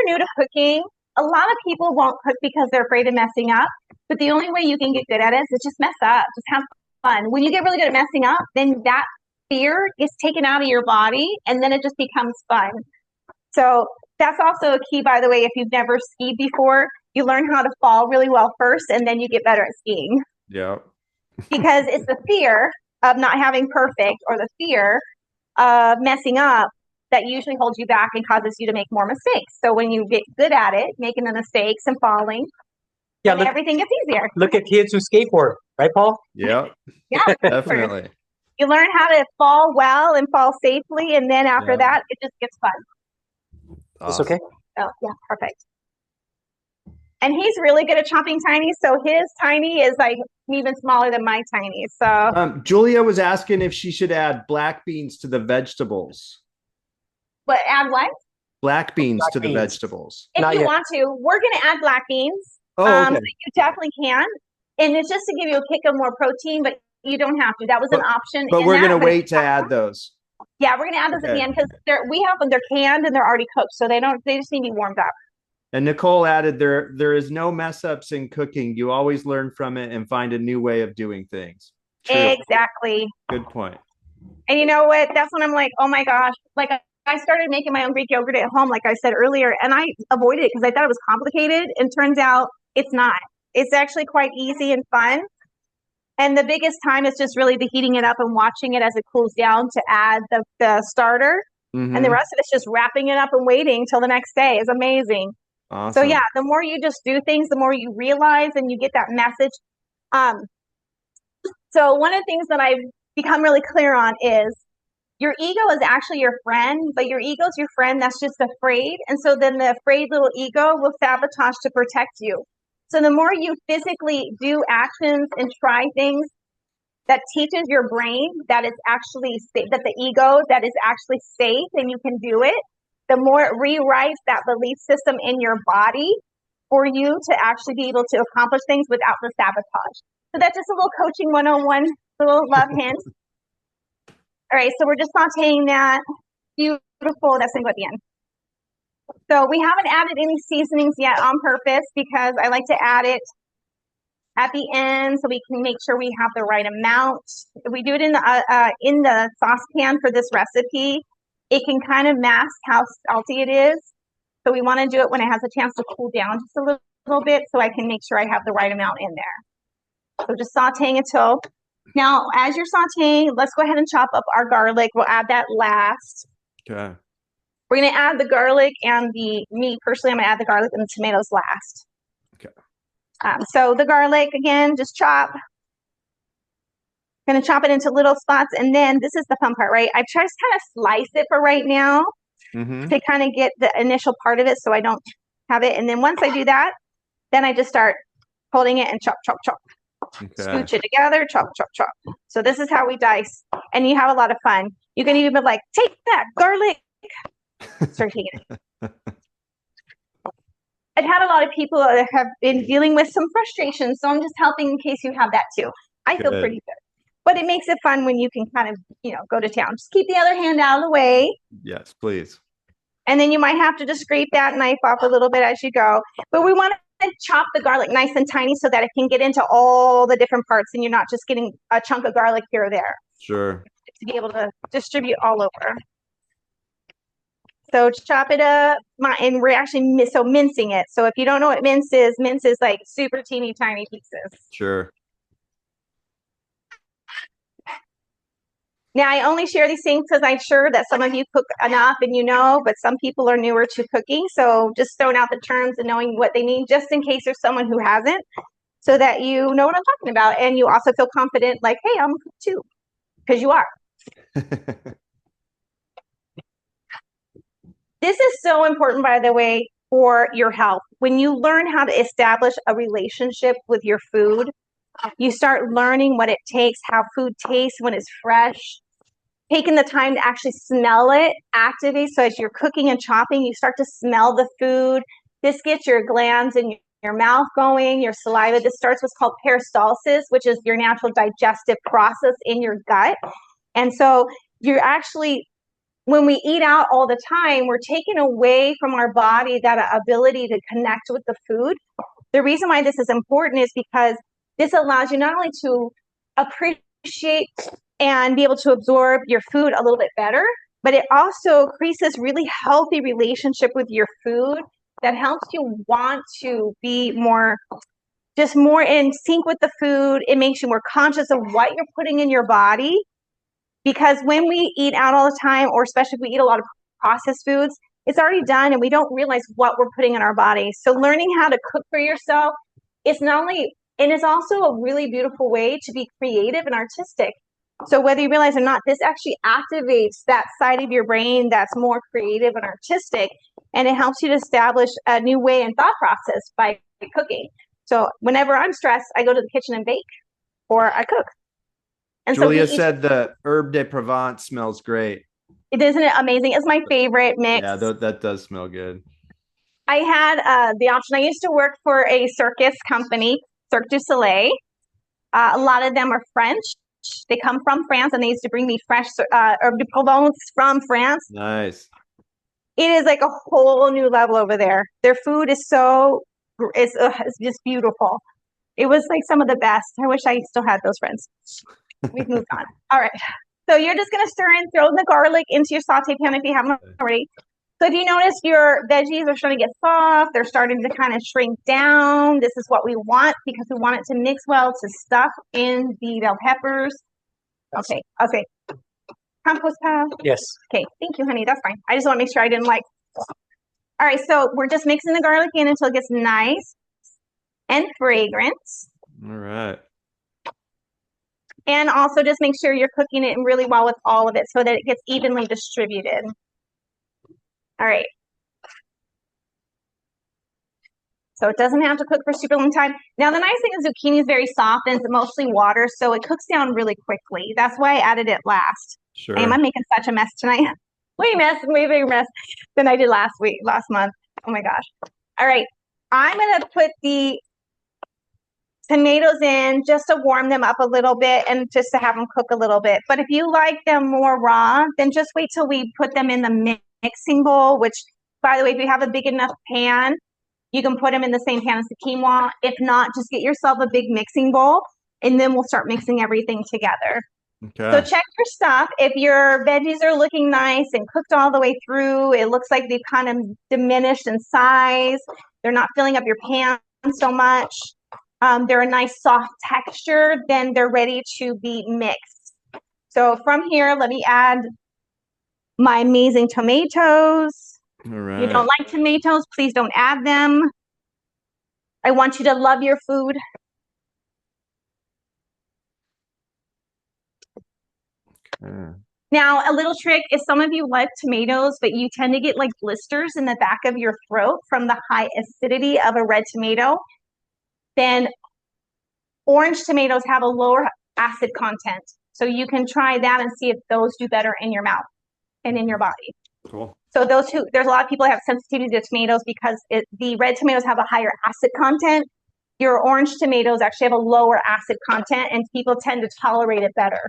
new to cooking, a lot of people won't cook because they're afraid of messing up. But the only way you can get good at it is just mess up. Just have fun. When you get really good at messing up, then that fear is taken out of your body and then it just becomes fun. So that's also a key, by the way, if you've never skied before, you learn how to fall really well first and then you get better at skiing. Yeah. Because it's the fear of not having perfect or the fear of messing up that usually holds you back and causes you to make more mistakes. So when you get good at it, making the mistakes and falling, everything gets easier. Look at kids who skateboard, right, Paul? Yeah. Yeah, Definitely. You learn how to fall well and fall safely, and then after that, it just gets fun. Awesome. It's okay? Oh, yeah, perfect. And he's really good at chopping tiny. So his tiny is like even smaller than my tiny. So Julia was asking if she should add black beans to the vegetables. but add what? Black beans Black to the beans. vegetables. If Not you yet. want to, we're going to add black beans. Oh, So okay. you definitely can. And it's just to give you a kick of more protein, but you don't have to. That was an option. But in we're that, going to but wait to add those. yeah, we're going to add those at the end because we have them. They're canned and they're already cooked, so they just need to be warmed up. And Nicole added, there is no mess ups in cooking. You always learn from it and find a new way of doing things. True. Exactly. Good point. And you know what? That's when I'm like, oh my gosh. Like I started making my own Greek yogurt at home, like I said earlier, and I avoided it because I thought it was complicated. And turns out it's not. It's actually quite easy and fun. And the biggest time is just really the heating it up and watching it as it cools down to add the starter. Mm-hmm. And the rest of it's just wrapping it up and waiting till the next day. Is amazing. Awesome. So yeah, the more you just do things, the more you realize and you get that message. So one of the things that I've become really clear on is your ego is actually your friend, but your ego is your friend that's just afraid. And so then the afraid little ego will sabotage to protect you. So the more you physically do actions and try things that teaches your brain that it's actually that the ego that is actually safe and you can do it, the more it rewrites that belief system in your body for you to actually be able to accomplish things without the sabotage. So that's just a little coaching 101, little love hint. All right, so we're just sauteing that. Beautiful. That's going to go at the end. So we haven't added any seasonings yet on purpose because I like to add it at the end so we can make sure we have the right amount. If we do it in the saucepan for this recipe, it can kind of mask how salty it is. So we want to do it when it has a chance to cool down just a little bit so I can make sure I have the right amount in there. So just sauteing until... Now, as you're sauteing, let's go ahead and chop up our garlic. We'll add that last. Okay. We're going to add the garlic and me personally, I'm going to add the garlic and the tomatoes last. Okay. So the garlic, again, just chop. Going to chop it into little spots. And then this is the fun part, right? I try to kind of slice it for right now to kind of get the initial part of it so I don't have it. And then once I do that, then I just start holding it and chop, chop, chop. Okay. Scooch it together, chop, chop, chop. So this is how we dice. And you have a lot of fun. You can even be like, take that garlic. Start taking it. I've had a lot of people that have been dealing with some frustration. So I'm just helping in case you have that too. I feel pretty good. But it makes it fun when you can kind of, go to town. Just keep the other hand out of the way. Yes, please. And then you might have to just scrape that knife off a little bit as you go. But we want to chop the garlic nice and tiny so that it can get into all the different parts and you're not just getting a chunk of garlic here or there. Sure. To be able to distribute all over. So chop it up, and we're actually mincing it. So if you don't know what mince is like super teeny tiny pieces. Sure. Now, I only share these things because I'm sure that some of you cook enough and but some people are newer to cooking. So just throwing out the terms and knowing what they mean, just in case there's someone who hasn't, so that you know what I'm talking about. And you also feel confident, like, hey, I'm a cook too, because you are. This is so important, by the way, for your health. When you learn how to establish a relationship with your food, you start learning what it takes, how food tastes when it's fresh, taking the time to actually smell it, activate. So as you're cooking and chopping, you start to smell the food. This gets your glands in your mouth going, your saliva. This starts what's called peristalsis, which is your natural digestive process in your gut. And so you're actually, when we eat out all the time, we're taking away from our body that ability to connect with the food. The reason why this is important is because this allows you not only to appreciate and be able to absorb your food a little bit better, but it also creates this really healthy relationship with your food that helps you want to be more in sync with the food. It makes you more conscious of what you're putting in your body. Because when we eat out all the time, or especially if we eat a lot of processed foods, it's already done and we don't realize what we're putting in our body. So learning how to cook for yourself is not only, and it's also a really beautiful way to be creative and artistic. So whether you realize or not, this actually activates that side of your brain that's more creative and artistic, and it helps you to establish a new way and thought process by cooking. So whenever I'm stressed, I go to the kitchen and bake, or I cook. And Julia so said the herb de Provence smells great. isn't it amazing? It's my favorite mix. Yeah, that does smell good. I had the option. I used to work for a circus company, Cirque du Soleil. A lot of them are French. They come from France, and they used to bring me fresh herb de Provence from France. Nice. It is like a whole new level over there. Their food is it's just beautiful. It was like some of the best. I wish I still had those friends. We've moved on. All right. So you're just going to stir in, throw the garlic into your saute pan if you haven't already. So if you notice your veggies are starting to get soft, they're starting to kind of shrink down. This is what we want because we want it to mix well to stuff in the bell peppers. Okay. Compost pile? Yes. Okay. Thank you, honey. That's fine. I just want to make sure I didn't like. All right. So we're just mixing the garlic in until it gets nice and fragrant. All right. And also just make sure you're cooking it really well with all of it so that it gets evenly distributed. All right. So it doesn't have to cook for a super long time. Now, the nice thing is zucchini is very soft and it's mostly water, so it cooks down really quickly. That's why I added it last. Sure. Am I making such a mess tonight? Way bigger mess than I did last month. Oh my gosh. All right. I'm going to put the tomatoes in just to warm them up a little bit and just to have them cook a little bit. But if you like them more raw, then just wait till we put them in the mixing bowl, which, by the way, if you have a big enough pan, you can put them in the same pan as the quinoa. If not, just get yourself a big mixing bowl, and then we'll start mixing everything together. Okay. So check your stuff. If your veggies are looking nice and cooked all the way through, it looks like they've kind of diminished in size. They're not filling up your pan so much. They're a nice soft texture, then they're ready to be mixed. So from here, let me add my amazing tomatoes. All right. If you don't like tomatoes, please don't add them. I want you to love your food. Okay. Now, a little trick is some of you like tomatoes, but you tend to get like blisters in the back of your throat from the high acidity of a red tomato. Then orange tomatoes have a lower acid content. So you can try that and see if those do better in your mouth and in your body. Cool. So there's a lot of people that have sensitivity to tomatoes because the red tomatoes have a higher acid content. Your orange tomatoes actually have a lower acid content, and people tend to tolerate it better.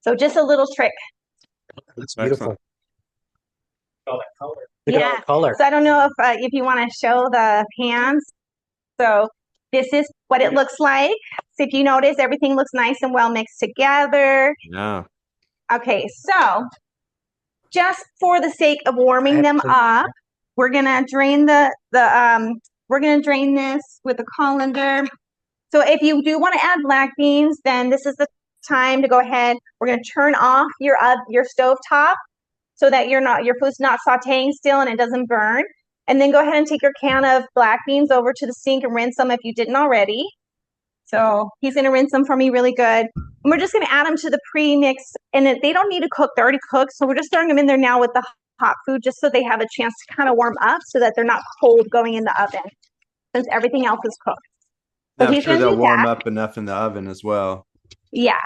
So just a little trick. That's beautiful. All that color. Look at all the color. So I don't know if you want to show the pans. So this is what it looks like. So if you notice, everything looks nice and well mixed together. Yeah. Okay, so just for the sake of warming them up, we're gonna drain we're gonna drain this with a colander. So if you do want to add black beans, then this is the time to go ahead. We're gonna turn off your stove top so that your food's not sauteing still and it doesn't burn. And then go ahead and take your can of black beans over to the sink and rinse them if you didn't already. So he's gonna rinse them for me really good. And we're just gonna add them to the pre-mix, and they don't need to cook, they're already cooked. So we're just throwing them in there now with the hot food just so they have a chance to kind of warm up so that they're not cold going in the oven since everything else is cooked. So I'm sure they'll warm up enough in the oven as well. Yeah.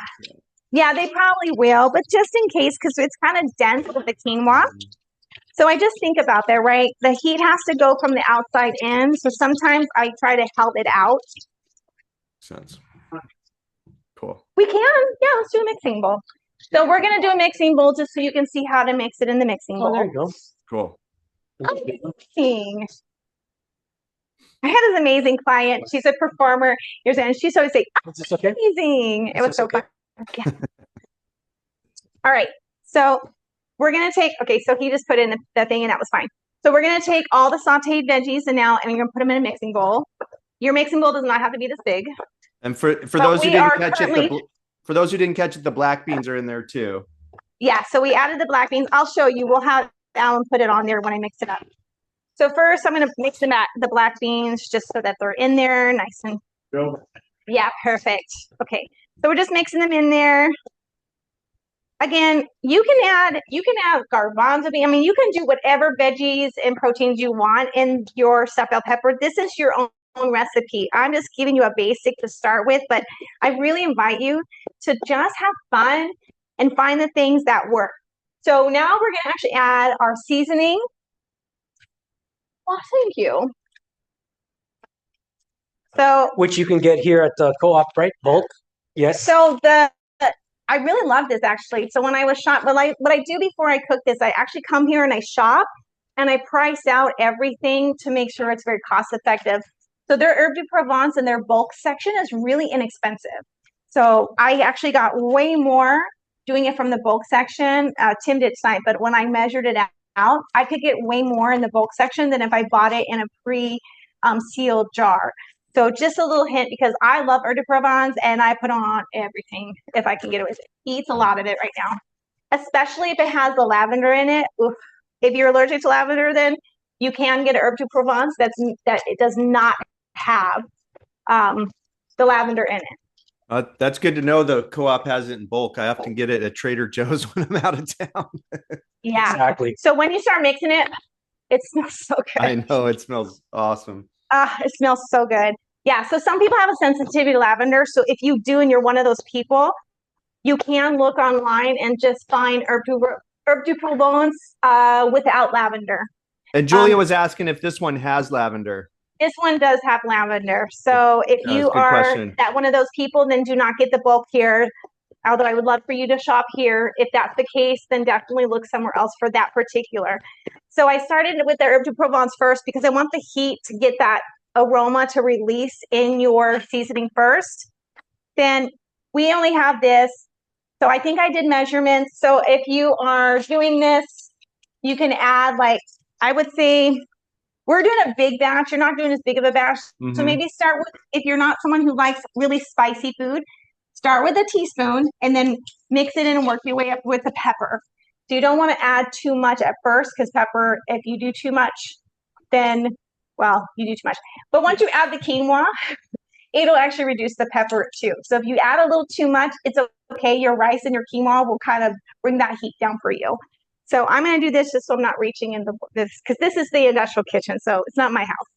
Yeah, they probably will, but just in case, because it's kind of dense with the quinoa. So I just think about that, right? The heat has to go from the outside in. So sometimes I try to help it out. Sense. Cool. We can. Yeah, let's do a mixing bowl. So we're going to do a mixing bowl just so you can see how to mix it in the mixing bowl. Oh, there you go. Cool. Amazing. I had this amazing client. She's a performer. And she's always like, Is this okay? amazing. It was so okay? fun. Yeah. All right. So we're going to take, okay, so he just put in the thing and that was fine. So we're going to take all the sauteed veggies and we're going to put them in a mixing bowl. Your mixing bowl does not have to be this big. And for those who didn't catch it, for those who didn't catch it, the black beans are in there too. Yeah, so we added the black beans. I'll show you. We'll have Alan put it on there when I mix it up. So first, I'm going to mix the black beans just so that they're in there nice and. Yeah, perfect. Okay, so we're just mixing them in there. Again, you can add garbanzo bean. I mean, you can do whatever veggies and proteins you want in your stuffed bell pepper. This is your own recipe. I'm just giving you a basic to start with, but I really invite you to just have fun and find the things that work. So now we're going to actually add our seasoning. Well, thank you. So, Which you can get here at the co-op, right? Bulk. Yes. so I really love this actually. So when I was shop, what I do before I cook this, I actually come here and I shop and I price out everything to make sure it's very cost effective. So their Herb de Provence in their bulk section is really inexpensive. So I actually got way more doing it from the bulk section. Tim did tonight, but when I measured it out, I could get way more in the bulk section than if I bought it in a sealed jar. So just a little hint, because I love Herb de Provence and I put on everything if I can get away with it. He eats a lot of it right now, especially if it has the lavender in it. Oof. If you're allergic to lavender, then you can get Herb de Provence that it does not have the lavender in it. That's good to know. The co-op has it in bulk. I often get it at Trader Joe's when I'm out of town. Yeah, Exactly. So when you start mixing it, it smells so good. I know, it smells awesome. It smells so good. Yeah, so some people have a sensitivity to lavender. So if you do and you're one of those people, you can look online and just find Herb de Provence without lavender. And Julia was asking if this one has lavender. This one does have lavender. So if you are that one of those people, then do not get the bulk here. Although I would love for you to shop here. If that's the case, then definitely look somewhere else for that particular. So I started with the Herb de Provence first because I want the heat to get that aroma to release in your seasoning first. Then we only have this. So I think I did measurements. So if you are doing this, you can add, like, I would say, we're doing a big batch. You're not doing as big of a batch. Mm-hmm. So maybe start with, if you're not someone who likes really spicy food, start with a teaspoon and then mix it in and work your way up with the pepper. So you don't want to add too much at first, because pepper, if you do too much, then, well, you do too much. But once you add the quinoa, it'll actually reduce the pepper too. So if you add a little too much, it's okay. Your rice and your quinoa will kind of bring that heat down for you. So I'm going to do this just so I'm not reaching into this, because this is the industrial kitchen, so it's not my house.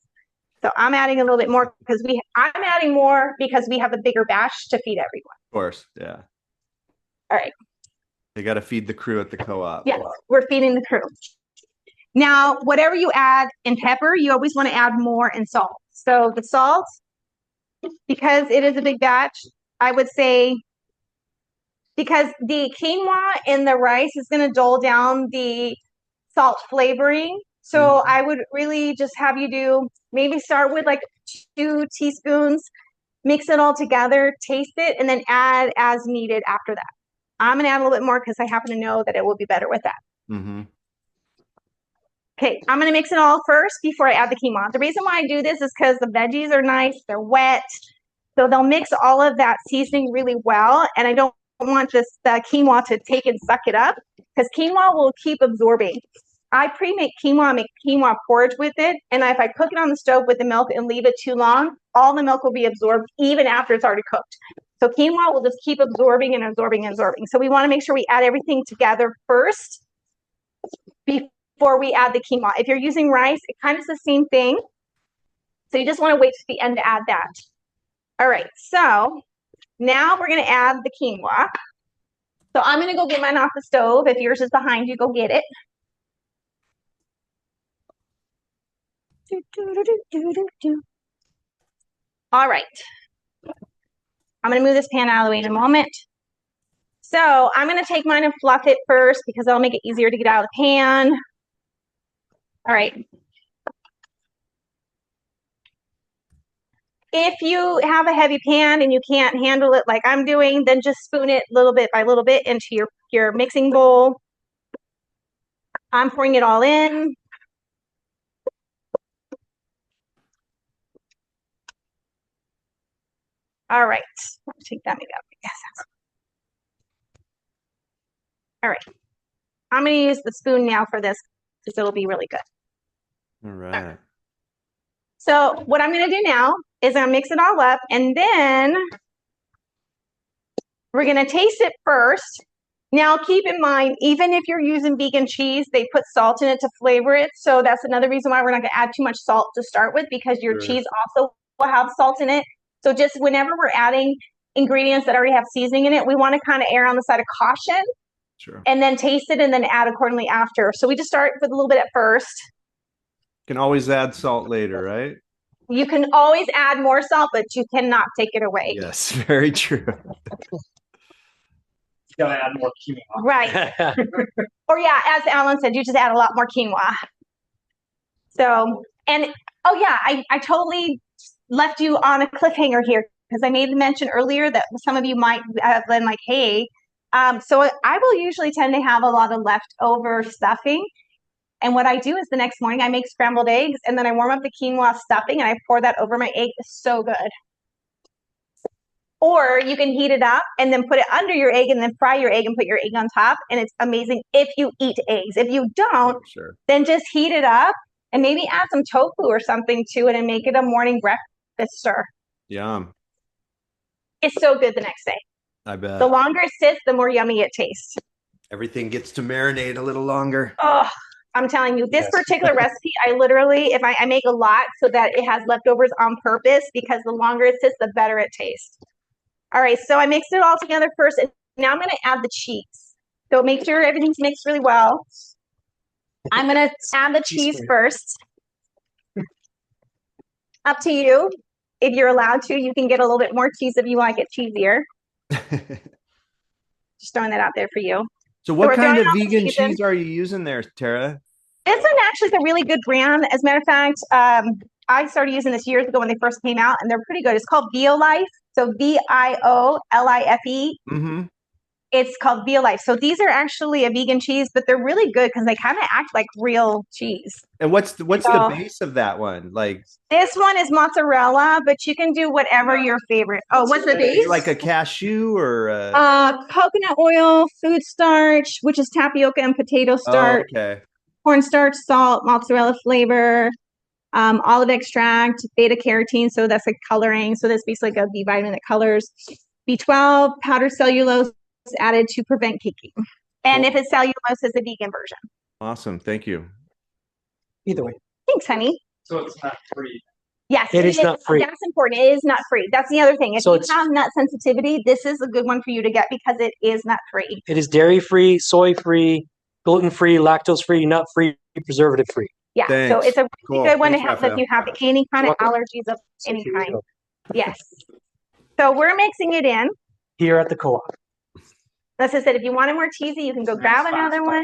So I'm adding a little bit more because I'm adding more because we have a bigger batch to feed everyone. Of course, yeah. All right. They got to feed the crew at the co-op. Yes, we're feeding the crew. Now, whatever you add in pepper, you always want to add more in salt. So the salt, because it is a big batch, I would say, because the quinoa in the rice is going to dull down the salt flavoring. So I would really just have you maybe start with like 2 teaspoons, mix it all together, taste it, and then add as needed after that. I'm going to add a little bit more because I happen to know that it will be better with that. Mm-hmm. Okay, I'm going to mix it all first before I add the quinoa. The reason why I do this is because the veggies are nice, they're wet, so they'll mix all of that seasoning really well, and I don't want the quinoa to take and suck it up, because quinoa will keep absorbing. I pre-make quinoa, make quinoa porridge with it, and if I cook it on the stove with the milk and leave it too long, all the milk will be absorbed even after it's already cooked. So quinoa will just keep absorbing and absorbing and absorbing. So we want to make sure we add everything together first before we add the quinoa. If you're using rice, it kind of is the same thing. So you just want to wait to the end to add that. All right, so now we're going to add the quinoa. So I'm going to go get mine off the stove. If yours is behind you, go get it. All right. I'm going to move this pan out of the way in a moment. So I'm going to take mine and fluff it first because that'll make it easier to get out of the pan. All right. If you have a heavy pan and you can't handle it like I'm doing, then just spoon it little bit by little bit into your mixing bowl. I'm pouring it all in. All right, let's take that maybe out. Yes. All right, I'm going to use the spoon now for this because it'll be really good. All right. So what I'm going to do now is I'm going to mix it all up, and then we're going to taste it first. Now, keep in mind, even if you're using vegan cheese, they put salt in it to flavor it. So that's another reason why we're not going to add too much salt to start with, because your cheese also have salt in it. So just whenever we're adding ingredients that already have seasoning in it, we want to kind of err on the side of caution. Sure. And then taste it and then add accordingly after. So we just start with a little bit at first. Can always add salt later, right? You can always add more salt, but you cannot take it away. Yes, very true. You gotta add more quinoa. Right. Or yeah, as Alan said, you just add a lot more quinoa. So, and oh yeah, I totally left you on a cliffhanger here because I made the mention earlier that some of you might have been like, hey, so I will usually tend to have a lot of leftover stuffing. And what I do is the next morning I make scrambled eggs and then I warm up the quinoa stuffing and I pour that over my egg. It's so good. Or you can heat it up and then put it under your egg and then fry your egg and put your egg on top. And it's amazing if you eat eggs. If you don't, Sure. then just heat it up and maybe add some tofu or something to it and make it a morning breakfast stir. Yum. It's so good the next day. I bet. The longer it sits, the more yummy it tastes. Everything gets to marinate a little longer. Oh, I'm telling you, this particular recipe, I literally, if I make a lot so that it has leftovers on purpose because the longer it sits, the better it tastes. All right, so I mixed it all together first, and now I'm going to add the cheese. So make sure everything's mixed really well. I'm going to add the cheese first. Up to you. If you're allowed to, you can get a little bit more cheese if you like it cheesier. Just throwing that out there for you. So what we're kind of throwing out the vegan season. cheese are you using there, Tara? This one actually is a really good brand. As a matter of fact, I started using this years ago when they first came out, and they're pretty good. It's called Violife. So Violife. Mm-hmm. It's called Violife. So these are actually a vegan cheese, but they're really good because they kind of act like real cheese. And what's the base of that one? Like this one is mozzarella, but you can do whatever your favorite. Oh, what's the base? like a cashew or coconut oil, food starch, which is tapioca and potato starch. Oh, okay. Cornstarch, salt, mozzarella flavor, olive extract, beta carotene. So that's like coloring. So that's basically like a B vitamin that colors. B12, powdered cellulose added to prevent caking. And if it's cellulose, it's a vegan version. Awesome. Thank you. Either way. Thanks, honey. So it's not free. Yes, It is not free. That's important. It is not free. That's the other thing. If So you have nut sensitivity, this is a good one for you to get because it is nut free. It is dairy-free, soy-free, gluten-free, lactose-free, nut-free, preservative-free. Yeah, so Thanks. it's a really Cool. good one to Thanks, have if Raphael. you have any kind of Welcome. allergies of So any here we kind. go. Yes. So we're mixing it in. Here at the co-op. As I said, if you wanted more cheesy, you can go grab another one.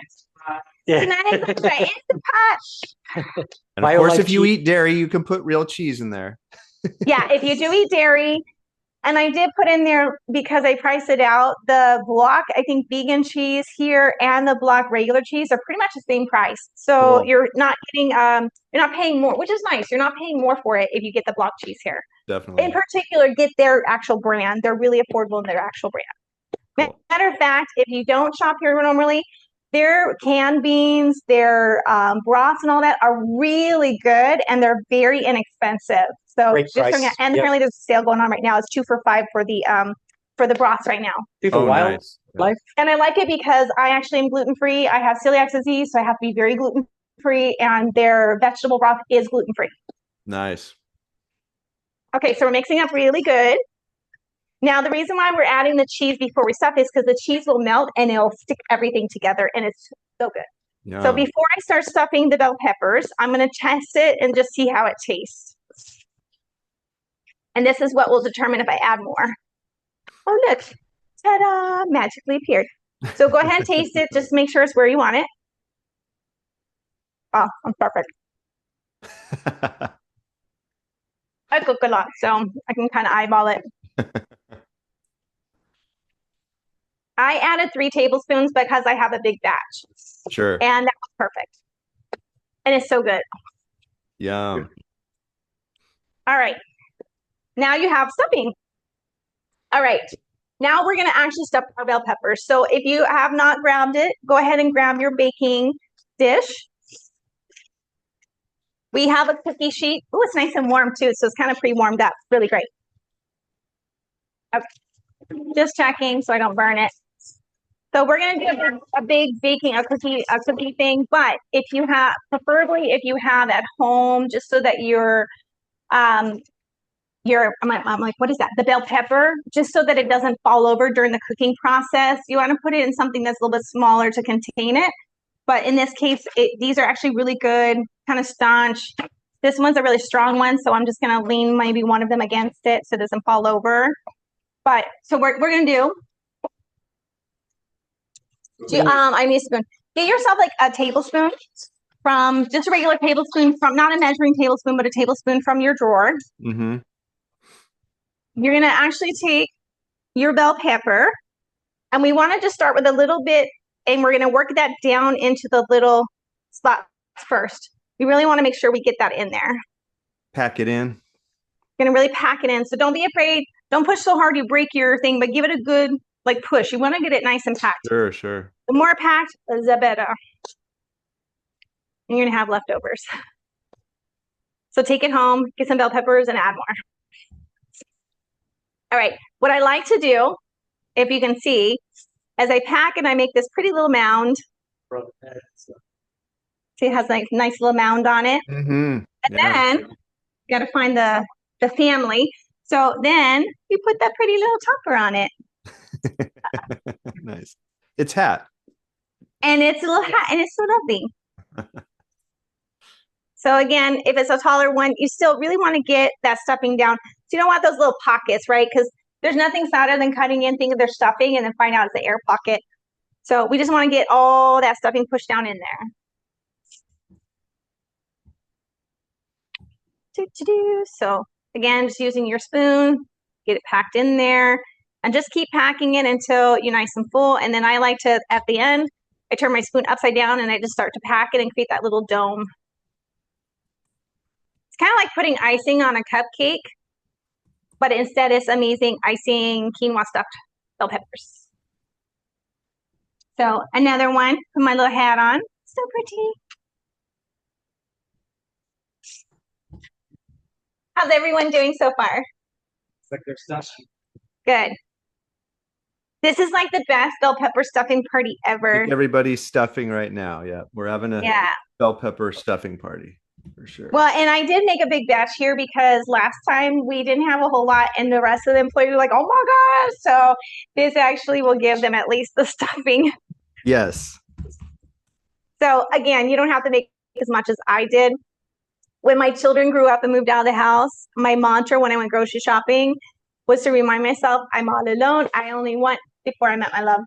Yeah. Nice. That's right. It's the pot. And of course, BioLife if you cheese. eat dairy, you can put real cheese in there. Yeah, if you do eat dairy, and I did put in there because I priced it out, the block, I think vegan cheese here and the block regular cheese are pretty much the same price. So Cool. you're not getting, you're not paying more, which is nice. You're not paying more for it if you get the block cheese here. Definitely. In particular, get their actual brand. They're really affordable in their actual brand. Cool. Matter of fact, if you don't shop here normally, their canned beans, their broths and all that are really good and they're very inexpensive. So Great just price. and Yep. apparently there's a sale going on right now. It's 2 for $5 for the broths right now. People Oh, wild nice. life. And I like it because I actually am gluten free. I have celiac disease, so I have to be very gluten free, and their vegetable broth is gluten free. Nice. Okay, so we're mixing up really good. Now, the reason why we're adding the cheese before we stuff is because the cheese will melt and it'll stick everything together, and it's so good. Yum. So before I start stuffing the bell peppers, I'm going to test it and just see how it tastes. And this is what will determine if I add more. Oh, look. Ta-da! Magically appeared. So go ahead and taste it. Just make sure it's where you want it. Oh, I'm perfect. I cook a lot, so I can kind of eyeball it. I added 3 tablespoons because I have a big batch. Sure. And that was perfect. And it's so good. Yum. All right. Now you have stuffing. All right. Now we're going to actually stuff our bell peppers. So if you have not grabbed it, go ahead and grab your baking dish. We have a cookie sheet. Oh, it's nice and warm too. So it's kind of pre-warmed up. Really great. Okay. Just checking so I don't burn it. So we're going to do a big baking, a cookie thing. But if you have, preferably if you have at home, just so that you're I'm like, what is that? The bell pepper, just so that it doesn't fall over during the cooking process. You want to put it in something that's a little bit smaller to contain it. But in this case, these are actually really good, kind of staunch. This one's a really strong one, so I'm just going to lean maybe one of them against it so it doesn't fall over. But so we're going to I need a spoon. Get yourself like a tablespoon from just a regular tablespoon from not a measuring tablespoon, but a tablespoon from your drawer. Mm-hmm. You're going to actually take your bell pepper, and we want to just start with a little bit, and we're going to work that down into the little spots first. We really want to make sure we get that in there. Pack it in. Going to really pack it in. So don't be afraid. Don't push so hard you break your thing, but give it a good like push. You want to get it nice and packed. Sure, sure. The more packed, the better. And you're going to have leftovers. So take it home, get some bell peppers, and add more. All right. What I like to do, if you can see, as I pack and I make this pretty little mound. See, it has like nice little mound on it. Mm-hmm. And then you got to find the family. So then you put that pretty little topper on it. Nice. It's hat. And it's a little hat, and it's so lovely. So again, if it's a taller one, you still really want to get that stuffing down. So you don't want those little pockets, right? Because there's nothing sadder than cutting in, thinking they're stuffing, and then find out it's an air pocket. So we just want to get all that stuffing pushed down in there. So again, just using your spoon, get it packed in there, and just keep packing it until you're nice and full. And then I like to, at the end, I turn my spoon upside down and I just start to pack it and create that little dome. It's kind of like putting icing on a cupcake, but instead it's amazing icing quinoa stuffed bell peppers. So another one, put my little hat on. So pretty. How's everyone doing so far? It's like they're stuff. Good. This is like the best bell pepper stuffing party ever. Everybody's stuffing right now. Yeah. We're having a bell pepper stuffing party for sure. Well, and I did make a big batch here because last time we didn't have a whole lot and the rest of the employees were like, oh my gosh. So this actually will give them at least the stuffing. Yes. So again, you don't have to make as much as I did. When my children grew up and moved out of the house, my mantra when I went grocery shopping was to remind myself, I'm all alone. I only want, before I met my love,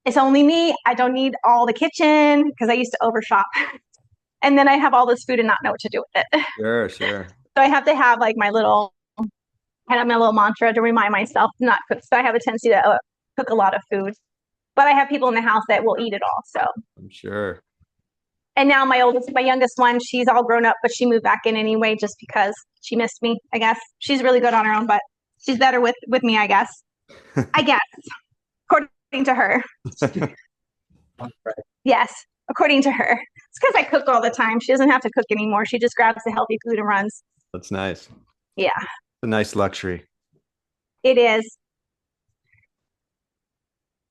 it's only me. I don't need all the kitchen because I used to overshop. And then I have all this food and not know what to do with it. Sure, sure. So I have to have like my little mantra to remind myself to not cook. So I have a tendency to cook a lot of food. But I have people in the house that will eat it all. So I'm sure. And now my youngest one, she's all grown up, but she moved back in anyway just because she missed me, I guess. She's really good on her own, but she's better with me, I guess. I guess, according to her. Yes, according to her. It's because I cook all the time. She doesn't have to cook anymore. She just grabs the healthy food and runs. That's nice. Yeah. It's a nice luxury. It is.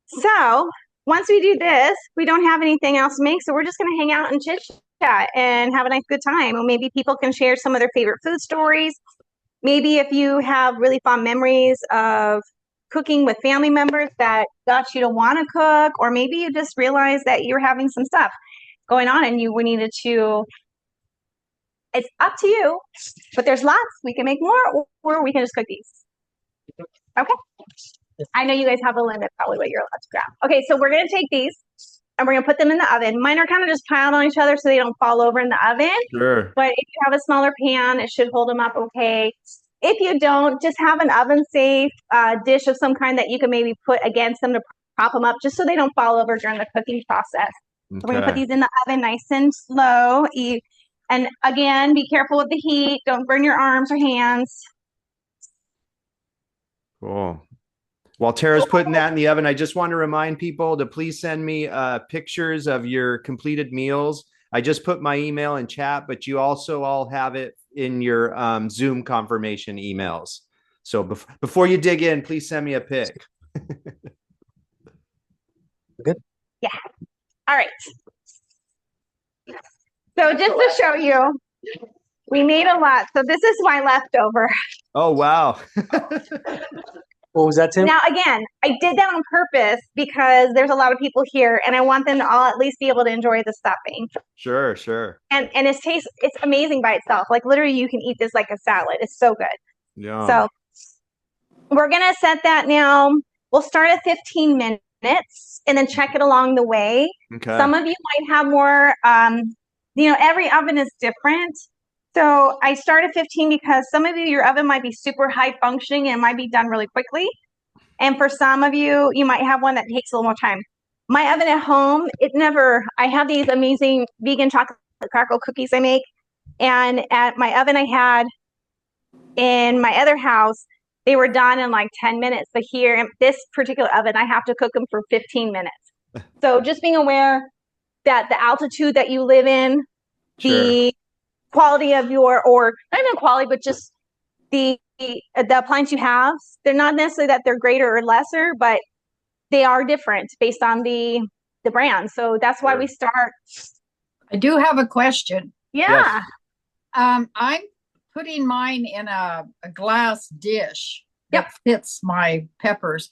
So once we do this, we don't have anything else to make. So we're just going to hang out and chit chat and have a nice good time. Or maybe people can share some of their favorite food stories. Maybe if you have really fond memories of cooking with family members that got you to want to cook, or maybe you just realized that you're having some stuff going on and we needed to, it's up to you, but there's lots. We can make more, or we can just cook these. Okay. I know you guys have a limit probably what you're allowed to grab. Okay, so we're going to take these and we're going to put them in the oven. Mine are kind of just piled on each other so they don't fall over in the oven. Sure. But if you have a smaller pan, it should hold them up okay. If you don't, just have an oven-safe dish of some kind that you can maybe put against them to prop them up just so they don't fall over during the cooking process. Okay. So we're going to put these in the oven nice and slow. And again, be careful with the heat. Don't burn your arms or hands. Cool. While Tara's putting that in the oven, I just want to remind people to please send me pictures of your completed meals. I just put my email in chat, but you also all have it in your Zoom confirmation emails. So before you dig in, please send me a pic. Good? Yeah. All right. So just to show you, we made a lot. So this is my leftover. Oh, wow. What was that, Tim? Now, again, I did that on purpose because there's a lot of people here and I want them to all at least be able to enjoy the stuffing. Sure, sure. And it's amazing by itself. Like literally you can eat this like a salad. It's so good. Yeah. So we're going to set that now. We'll start at 15 minutes and then check it along the way. Okay. Some of you might have more, every oven is different. So I start at 15 because some of you, your oven might be super high functioning and it might be done really quickly. And for some of you, you might have one that takes a little more time. My oven at home, I have these amazing vegan chocolate crackle cookies I make. And at my oven I had in my other house, they were done in like 10 minutes. But here in this particular oven, I have to cook them for 15 minutes. So just being aware that the altitude that you live in, the quality of or not even quality, but just the appliance you have, they're not necessarily that they're greater or lesser, but they are different based on the brand. So that's why we start. I do have a question. Yeah. Yes. I'm putting mine in a glass dish Yep. that fits my peppers.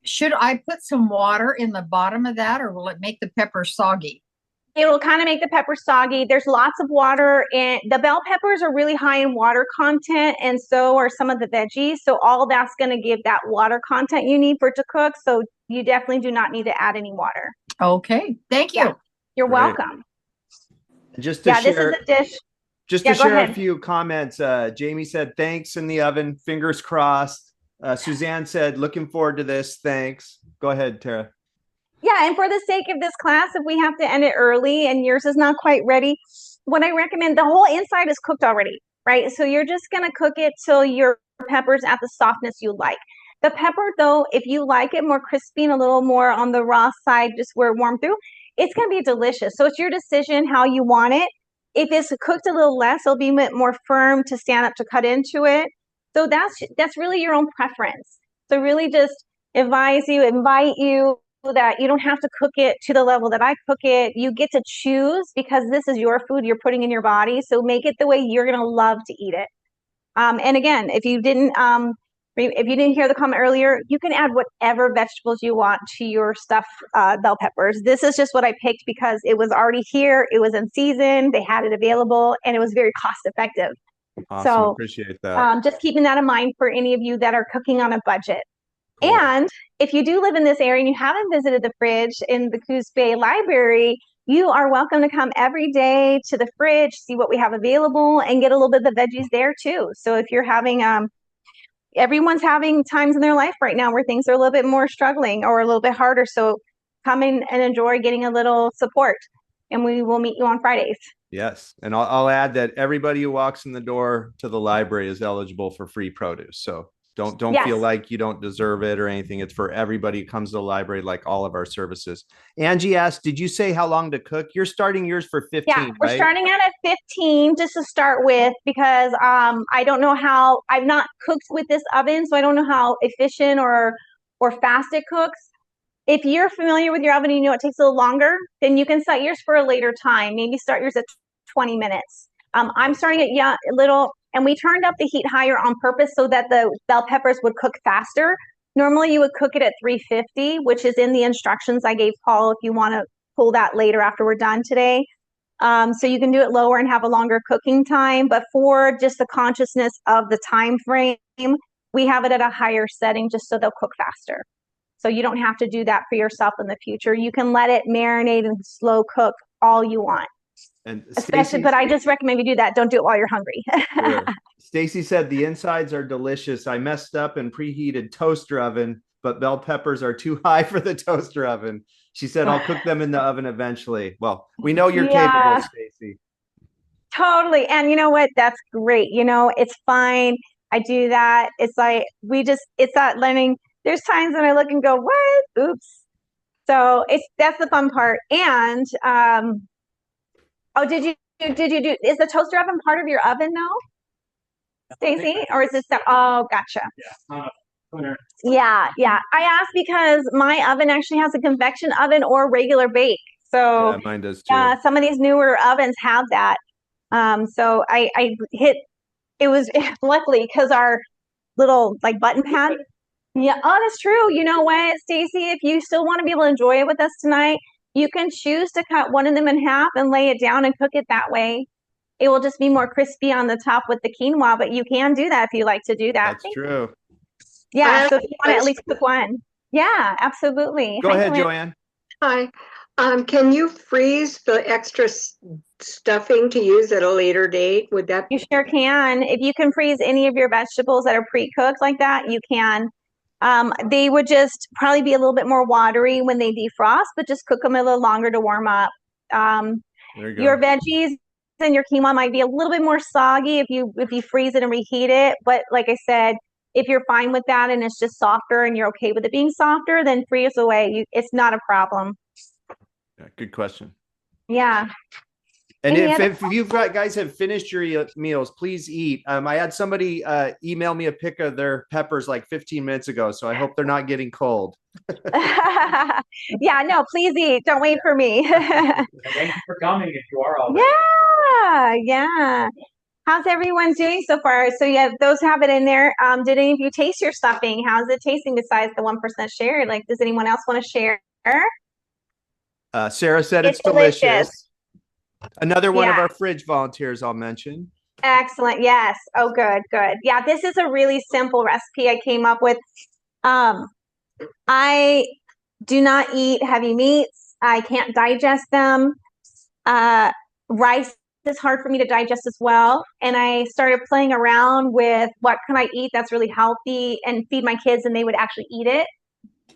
Should I put some water in the bottom of that, or will it make the peppers soggy? It will kind of make the peppers soggy. There's lots of water, and the bell peppers are really high in water content, and so are some of the veggies. So all that's going to give that water content you need for it to cook. So you definitely do not need to add any water. Okay, thank you. Yeah. You're Great. welcome. Just to Yeah, this share, is a dish. just Yeah, to go share a ahead. few comments. Jamie said, thanks in the oven, fingers crossed. Suzanne said, looking forward to this. Thanks. Go ahead, Tara. Yeah, and for the sake of this class, if we have to end it early and yours is not quite ready, what I recommend, the whole inside is cooked already, right? So you're just going to cook it till your pepper's at the softness you like. The pepper, though, if you like it more crispy and a little more on the raw side, just where it warmed through, it's going to be delicious. So it's your decision how you want it. If it's cooked a little less, it'll be a bit more firm to stand up to cut into it. So that's really your own preference. So really just invite you that you don't have to cook it to the level that I cook it. You get to choose because this is your food you're putting in your body. So make it the way you're going to love to eat it. And again, if you didn't hear the comment earlier, you can add whatever vegetables you want to your stuffed bell peppers. This is just what I picked because it was already here. It was in season. They had it available and it was very cost effective. Awesome. So appreciate that. just keeping that in mind for any of you that are cooking on a budget. Cool. And if you do live in this area and you haven't visited the fridge in the Coos Bay Library, you are welcome to come every day to the fridge, see what we have available, and get a little bit of the veggies there too. So if you're having, everyone's having times in their life right now where things are a little bit more struggling or a little bit harder. So come in and enjoy getting a little support. And we will meet you on Fridays. Yes. And I'll add that everybody who walks in the door to the library is eligible for free produce. So don't feel like you don't deserve it or anything. It's for everybody who comes to the library, like all of our services. Angie asked, did you say how long to cook? You're starting yours for 15, yeah, we're right? starting out at 15 just to start with because I don't know how, I've not cooked with this oven, so I don't know how efficient or fast it cooks. If you're familiar with your oven and you know it takes a little longer, then you can set yours for a later time. Maybe start yours at 20 minutes. I'm starting at a little, and we turned up the heat higher on purpose so that the bell peppers would cook faster. Normally you would cook it at 350, which is in the instructions I gave Paul if you want to pull that later after we're done today. So you can do it lower and have a longer cooking time, but for just the consciousness of the time frame, we have it at a higher setting just so they'll cook faster. So you don't have to do that for yourself in the future. You can let it marinate and slow cook all you want. And especially, but I just recommend you do that. Don't do it while you're hungry. Sure. Stacy said the insides are delicious. I messed up and preheated toaster oven, but bell peppers are too high for the toaster oven. She said, I'll cook them in the oven eventually. Well, we know you're capable, Stacy. Totally. And you know what? That's great. You know, it's fine. I do that. It's like, it's that learning. There's times when I look and go, what? Oops. So that's the fun part. And, did you do, is the toaster oven part of your oven now, Stacy? Or is this, gotcha. Yeah. I asked because my oven actually has a convection oven or regular bake. So yeah, mine does too. Some of these newer ovens have that. So I hit, it was luckily because our little like button pad. Yeah, oh, that's true. You know what, Stacy? If you still want to be able to enjoy it with us tonight, you can choose to cut one of them in half and lay it down and cook it that way. It will just be more crispy on the top with the quinoa, but you can do that if you like to do that. That's true. Yeah, so if you want to at least cook one. Yeah, absolutely. Go Hi, ahead, Joanne. Joanne. Hi. Can you freeze the extra stuffing to use at a later date? Would that You sure can. If you can freeze any of your vegetables that are pre-cooked like that, you can. They would just probably be a little bit more watery when they defrost, but just cook them a little longer to warm up. There you go. Your veggies and your quinoa might be a little bit more soggy if you freeze it and reheat it. But like I said, if you're fine with that and it's just softer and you're okay with it being softer, then freeze away. It's not a problem. Yeah, good question. Yeah. And Any if you guys have finished your meals, please eat. I had somebody email me a pic of their peppers like 15 minutes ago, so I hope they're not getting cold. Yeah, no, please eat. Don't wait for me. Thank you for coming if you are all Yeah. How's everyone doing so far? So you have those have it in there. Did any of you taste your stuffing? How's it tasting besides the 1% shared? Like, does anyone else want to share? Sarah said it's delicious. Another one of our fridge volunteers I'll mention. Excellent. Yes. Oh, good, good. Yeah, this is a really simple recipe I came up with. I do not eat heavy meats. I can't digest them. Rice is hard for me to digest as well. And I started playing around with what can I eat that's really healthy and feed my kids and they would actually eat it.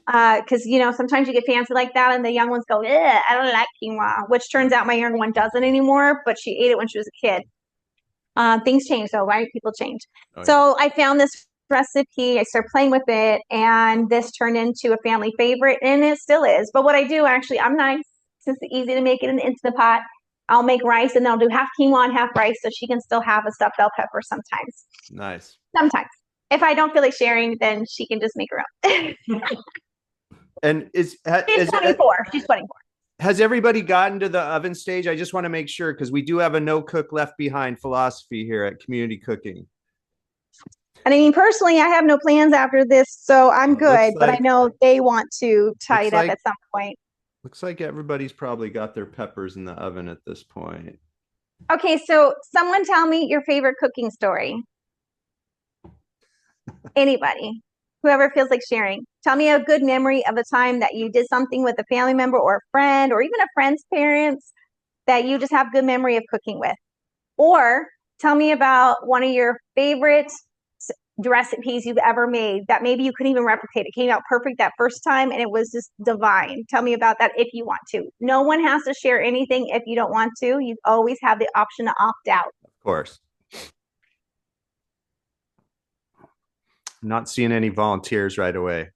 Because, you know, sometimes you get fancy like that and the young ones go, I don't like quinoa, which turns out my younger one doesn't anymore, but she ate it when she was a kid. Things change though, right? People change. Oh, yeah. So I found this recipe, I started playing with it, and this turned into a family favorite, and it still is. But what I do actually, I'm nice, since it's easy to make it into the pot, I'll make rice and then I'll do half quinoa and half rice so she can still have a stuffed bell pepper sometimes. Nice. Sometimes. If I don't feel like sharing, then she can just make her own. And she's 24. She's 24. Has everybody gotten to the oven stage? I just want to make sure because we do have a no cook left behind philosophy here at Community Cooking. And I mean, personally, I have no plans after this, so I'm good. But I know they want to tie it up at some point. Looks like everybody's probably got their peppers in the oven at this point. Okay, so someone tell me your favorite cooking story. Anybody, whoever feels like sharing. Tell me a good memory of a time that you did something with a family member or a friend or even a friend's parents that you just have good memory of cooking with. Or tell me about one of your favorite recipes you've ever made that maybe you couldn't even replicate. It came out perfect that first time and it was just divine. Tell me about that if you want to. No one has to share anything if you don't want to. You always have the option to opt out. Of course. Not seeing any volunteers right away.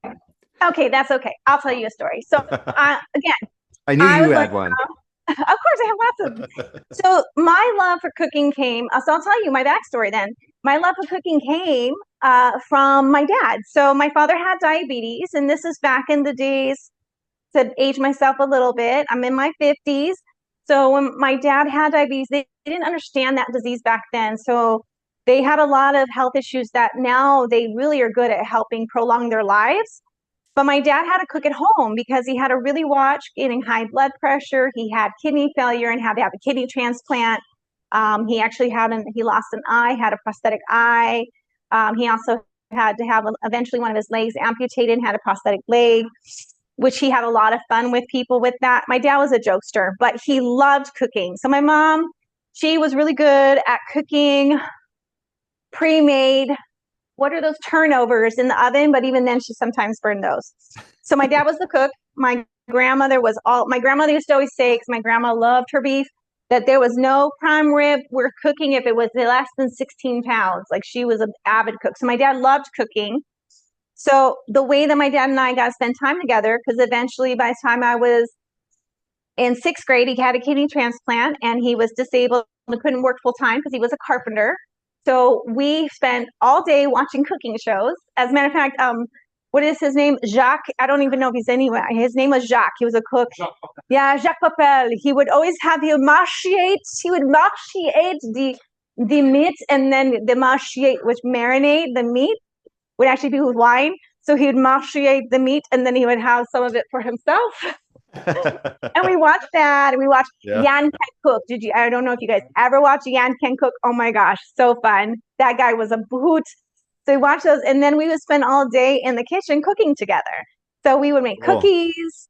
Okay, that's okay. I'll tell you a story. So again, I knew you had one. Of course, I have lots of them. So my love for cooking came, so I'll tell you my backstory then. My love for cooking came from my dad. So my father had diabetes, and this is back in the days, to age myself a little bit. I'm in my 50s. So when my dad had diabetes, they didn't understand that disease back then. So they had a lot of health issues that now they really are good at helping prolong their lives. But my dad had to cook at home because he had to really watch getting high blood pressure. He had kidney failure and had to have a kidney transplant. He actually he lost an eye, had a prosthetic eye. He also had to have eventually one of his legs amputated and had a prosthetic leg, which he had a lot of fun with people with that. My dad was a jokester, but he loved cooking. So my mom, she was really good at cooking pre-made, what are those turnovers in the oven? But even then, she sometimes burned those. So my dad was the cook. My grandmother used to always say, because my grandma loved her beef, that there was no prime rib worth cooking if it was less than 16 pounds. Like, she was an avid cook. So my dad loved cooking. So the way that my dad and I got to spend time together, because eventually by the time I was in 6th grade, he had a kidney transplant and he was disabled and couldn't work full time because he was a carpenter. So we spent all day watching cooking shows. As a matter of fact, what is his name? Jacques. I don't even know if he's anywhere. His name was Jacques. He was a cook. Yeah, Jacques Papel. He would always have He would marchiate the meat, and then the marchiate, which marinate the meat. would actually be with wine. So he would macerate the meat and then he would have some of it for himself. And we watched that, and we watched Jan Can Cook. I don't know if you guys ever watched Jan Can Cook. Oh my gosh, so fun. That guy was a hoot. So we watched those, and then we would spend all day in the kitchen cooking together. So we would make cookies.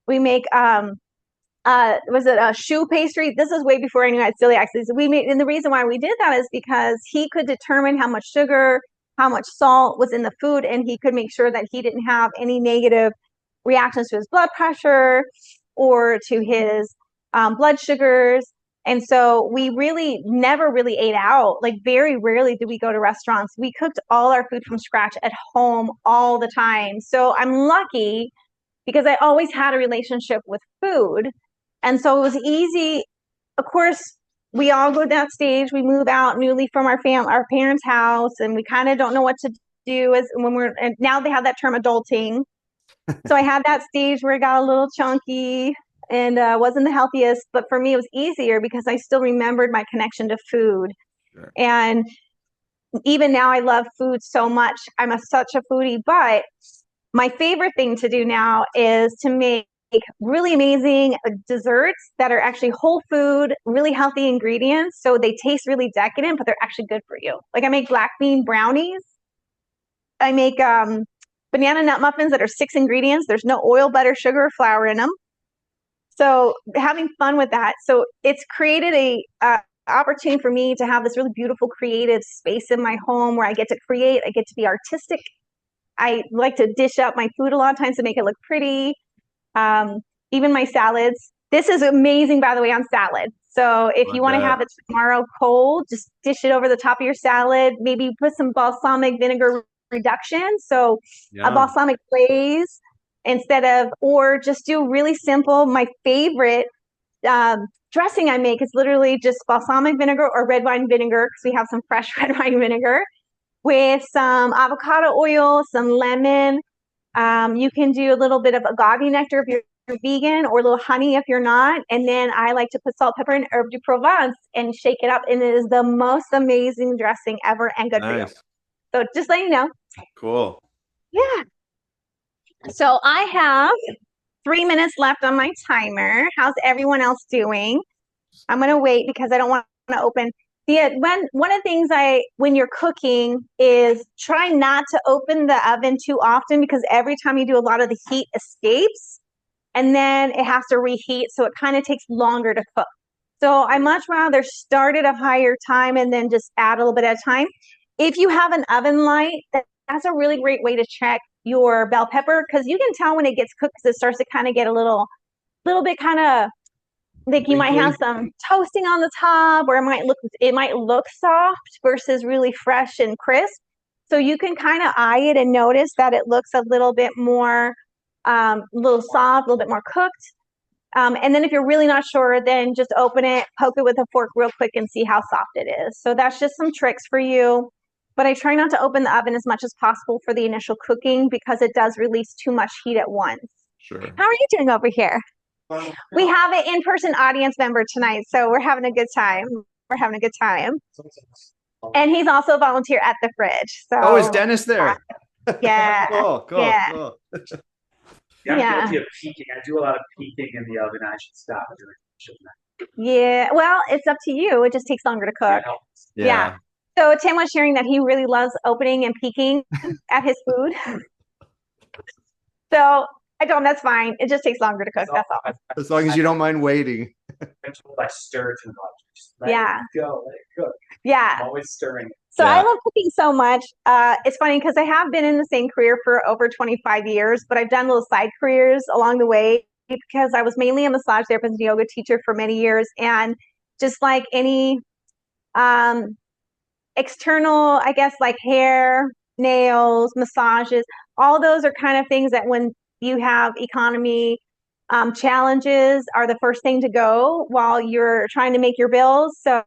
We make was it a choux pastry? This is way before I knew I had celiac disease. We made, and the reason why we did that is because he could determine how much sugar, how much salt was in the food, and he could make sure that he didn't have any negative reactions to his blood pressure or to his blood sugars. And so we really never really ate out. Like very rarely did we go to restaurants. We cooked all our food from scratch at home all the time. So I'm lucky because I always had a relationship with food. And so it was easy. Of course, we all go to that stage. We move out newly from our parents' house, and we kind of don't know what to do and now they have that term adulting. So I had that stage where it got a little chunky and wasn't the healthiest, but for me it was easier because I still remembered my connection to food. Sure. And even now I love food so much. I'm such a foodie, but my favorite thing to do now is to make really amazing desserts that are actually whole food, really healthy ingredients. So they taste really decadent, but they're actually good for you. Like I make black bean brownies. I make banana nut muffins that are 6 ingredients. There's no oil, butter, sugar, or flour in them. So having fun with that. So it's created a opportunity for me to have this really beautiful creative space in my home where I get to create, I get to be artistic. I like to dish up my food a lot of times to make it look pretty. Even my salads. This is amazing, by the way, on salad. So if you want to have it tomorrow cold, just dish it over the top of your salad. Maybe put some balsamic vinegar reduction. So a balsamic glaze or just do really simple. My favorite dressing I make is literally just balsamic vinegar or red wine vinegar, because we have some fresh red wine vinegar, with some avocado oil, some lemon. You can do a little bit of agave nectar if you're vegan, or a little honey if you're not. And then I like to put salt, pepper, and herb de Provence and shake it up. And it is the most amazing dressing ever and good for you. So just let you know. Cool. Yeah. So I have 3 minutes left on my timer. How's everyone else doing? I'm going to wait because I don't want to open. One of the things when you're cooking is try not to open the oven too often, because every time you do, a lot of the heat escapes and then it has to reheat. So it kind of takes longer to cook. So I much rather start at a higher time and then just add a little bit at a time. If you have an oven light, that's a really great way to check your bell pepper, because you can tell when it gets cooked, because it starts to kind of get a little bit kind of like you might have some toasting on the top, or it might look soft versus really fresh and crisp. So you can kind of eye it and notice that it looks a little bit more, a little soft, a little bit more cooked. And then if you're really not sure, then just open it, poke it with a fork real quick and see how soft it is. So that's just some tricks for you. But I try not to open the oven as much as possible for the initial cooking, because it does release too much heat at once. Sure. How are you doing over here? We have an in-person audience member tonight, so we're having a good time. And he's also a volunteer at the fridge. So. Oh, is Dennis there? Yeah. Cool. Yeah. Cool. Yeah, I'm guilty of peeking. I do a lot of peeking in the oven. I should stop doing it. Yeah. Well, it's up to you. It just takes longer to cook. Yeah. So Tim was sharing that he really loves opening and peeking at his food. So I told him that's fine. It just takes longer to cook. That's all. As long as you don't mind waiting. I stir too much. Just let Yeah. it go. Let it cook. Yeah. I'm always stirring. So I love cooking so much. It's funny because I have been in the same career for over 25 years, but I've done little side careers along the way, because I was mainly a massage therapist and yoga teacher for many years. And just like any external, I guess, like hair, nails, massages, all those are kind of things that when you have economy challenges are the first thing to go while you're trying to make your bills. So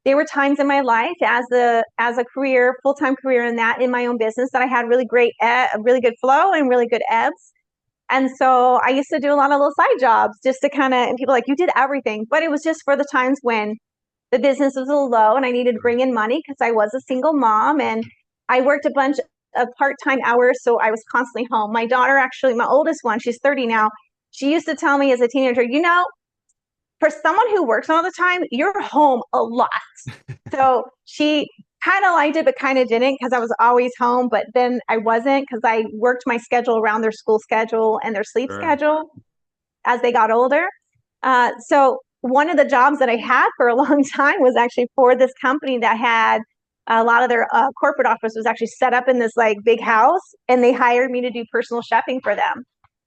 there were times in my life as a career, full-time career in my own business, that I had really good flow and really good ebbs. And so I used to do a lot of little side jobs just to and people are like, you did everything. But it was just for the times when the business was a little low and I needed to bring in money, because I was a single mom, and I worked a bunch a part-time hours, so I was constantly home. My daughter, actually, my oldest one, she's 30 now. She used to tell me as a teenager, for someone who works all the time, you're home a lot. So she kind of liked it, but kind of didn't, because I was always home. But then I wasn't, because I worked my schedule around their school schedule and their sleep schedule as they got older. So one of the jobs that I had for a long time was actually for this company that had a lot of their corporate office was actually set up in this like big house, and they hired me to do personal chefing for them.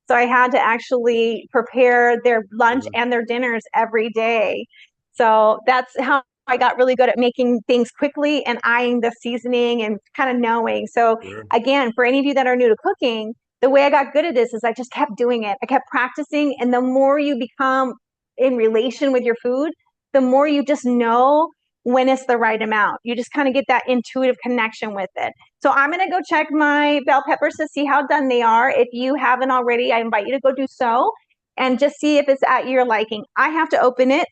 So I had to actually prepare their lunch and their dinners every day. So that's how I got really good at making things quickly and eyeing the seasoning and kind of knowing. So again, for any of you that are new to cooking, the way I got good at this is I just kept doing it. I kept practicing. And the more you become in relation with your food, the more you just know when it's the right amount. You just kind of get that intuitive connection with it. So I'm going to go check my bell peppers to see how done they are. If you haven't already, I invite you to go do so and just see if it's at your liking. I have to open it.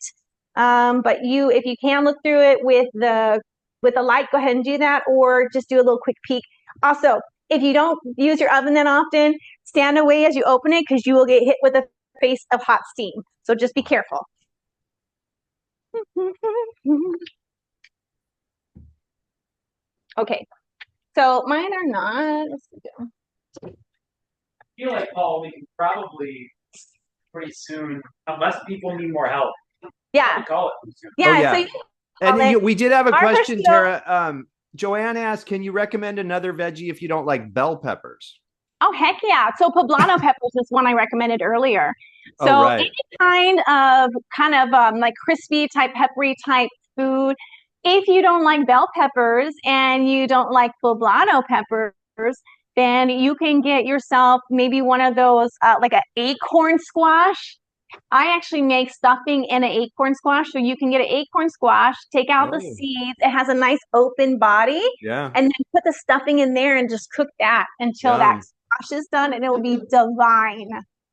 But if you can look through it with the light, go ahead and do that, or just do a little quick peek. Also, if you don't use your oven that often, stand away as you open it, because you will get hit with a face of hot steam. So just be careful. Okay, so mine are not. Let's see. I feel like, Paul, we can probably pretty soon, unless people need more help. Yeah. Call it pretty soon. Yeah. So and we did have a question, still... Tara. Joanne asked, can you recommend another veggie if you don't like bell peppers? Oh, heck yeah. So poblano peppers is one I recommended earlier. So any kind of like crispy type, peppery type food. If you don't like bell peppers and you don't like poblano peppers, then you can get yourself maybe one of those, like an acorn squash. I actually make stuffing in an acorn squash. So you can get an acorn squash, take out the seeds. It has a nice open body. Yeah. And then put the stuffing in there and just cook that until that squash is done, and it will be divine.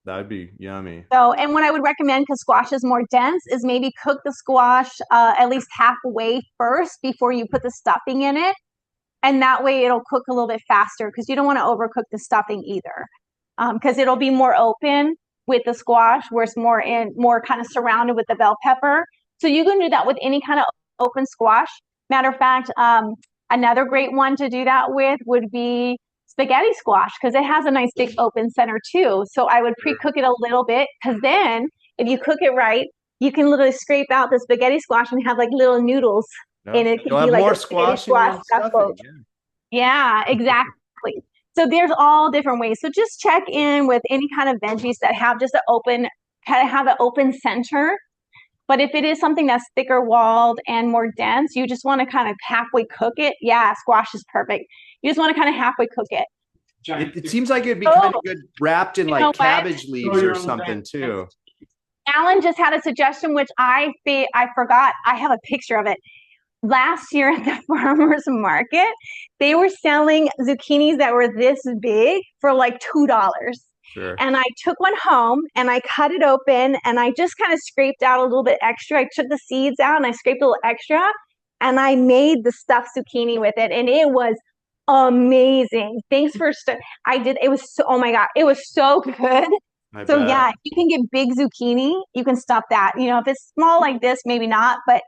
That'd be yummy. So, and what I would recommend, because squash is more dense, is maybe cook the squash at least halfway first before you put the stuffing in it. And that way it'll cook a little bit faster, because you don't want to overcook the stuffing either. Because it'll be more open with the squash, where it's more kind of surrounded with the bell pepper. So you can do that with any kind of open squash. Matter of fact, another great one to do that with would be spaghetti squash, because it has a nice big open center too. So I would pre-cook it a little bit, because then if you cook it right, you can literally scrape out the spaghetti squash and have like little noodles in it. You'll have like more squash stuffing. Yeah, exactly. So there's all different ways. So just check in with any kind of veggies that have just an open center. But if it is something that's thicker walled and more dense, you just want to kind of halfway cook it. Yeah, squash is perfect. You just want to kind of halfway cook it. It seems like it'd be kind of good wrapped in like cabbage leaves or something too. Alan just had a suggestion, which I forgot. I have a picture of it. Last year at the farmer's market, they were selling zucchinis that were this big for like $2. Sure. And I took one home and I cut it open and I just kind of scraped out a little bit extra. I took the seeds out and I scraped a little extra and I made the stuffed zucchini with it. And it was amazing. Thanks for I did. It was so, oh my God, it was so good. So yeah, you can get big zucchini, you can stuff that. You know, if it's small like this, maybe not. But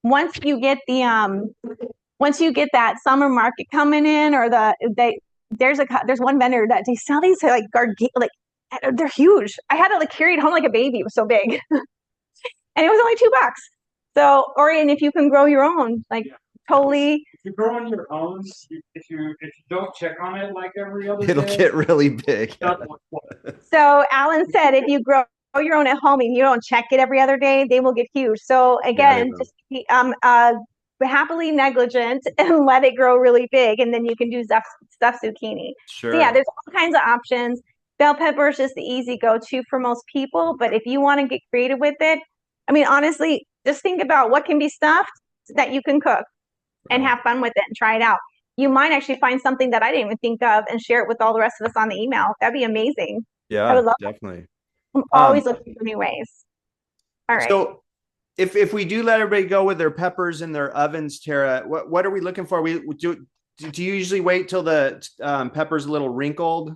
once you get that summer market coming in, or there's one vendor that they sell these like they're huge. I had to like carry it home like a baby. It was so big, and it was only $2. So, and if you can grow your own, like totally. If you grow on your own, if you don't check on it like every other it'll day, get really big. So Alan said, if you grow your own at home and you don't check it every other day, they will get huge. So again, just be happily negligent and let it grow really big, and then you can do stuffed zucchini. Sure. So yeah, there's all kinds of options. Bell pepper is just the easy go-to for most people, but if you want to get creative with it, I mean, honestly, just think about what can be stuffed that you can cook and have fun with it and try it out. You might actually find something that I didn't even think of and share it with all the rest of us on the email. That'd be amazing. Yeah, I would love definitely. That. I'm always looking for new ways. All right. So if we do let everybody go with their peppers in their ovens, Tara, what are we looking for? do you usually wait till the pepper's a little wrinkled?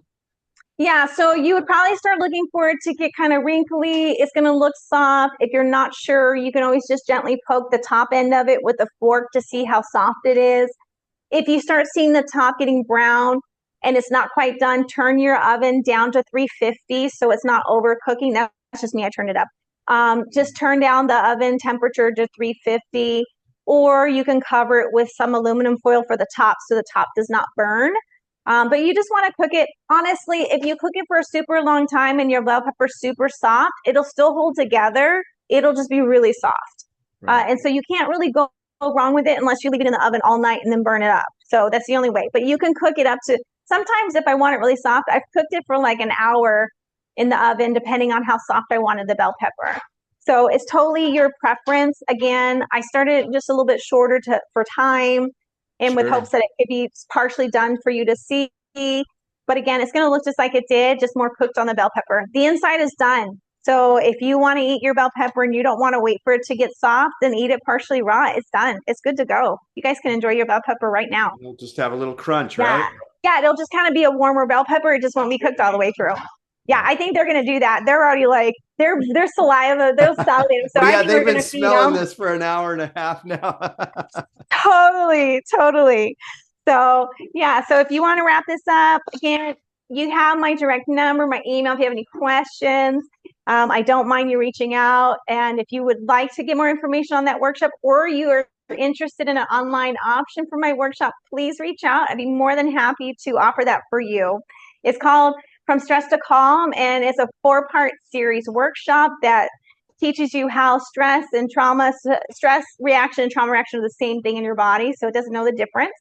Yeah, so you would probably start looking for it to get kind of wrinkly. It's going to look soft. If you're not sure, you can always just gently poke the top end of it with a fork to see how soft it is. If you start seeing the top getting brown and it's not quite done, turn your oven down to 350 so it's not overcooking. That's just me. I turned it up. Just turn down the oven temperature to 350, or you can cover it with some aluminum foil for the top so the top does not burn. But you just want to cook it. Honestly, if you cook it for a super long time and your bell pepper's super soft, it'll still hold together. It'll just be really soft. Right. And so you can't really go wrong with it unless you leave it in the oven all night and then burn it up. So that's the only way. But you can cook it up to, sometimes if I want it really soft, I've cooked it for like an hour in the oven, depending on how soft I wanted the bell pepper. So it's totally your preference. Again, I started just a little bit shorter for time, and with hopes that it could be partially done for you to see. But again, it's going to look just like it did, just more cooked on the bell pepper. The inside is done. So if you want to eat your bell pepper and you don't want to wait for it to get soft, then eat it partially raw. It's done. It's good to go. You guys can enjoy your bell pepper right now. You'll just have a little crunch, yeah. right? Yeah, it'll just kind of be a warmer bell pepper. It just won't be cooked all the way through. Yeah, I think they're going to do that. They're already like, their saliva, they're salivating. So yeah, I think they've we're been smelling this for an hour and a half now. Totally. So yeah, so if you want to wrap this up, again, you have my direct number, my email if you have any questions. I don't mind you reaching out. And if you would like to get more information on that workshop, or you are interested in an online option for my workshop, please reach out. I'd be more than happy to offer that for you. It's called From Stress to Calm, and it's a 4-part series workshop that teaches you how stress reaction and trauma reaction are the same thing in your body, so it doesn't know the difference,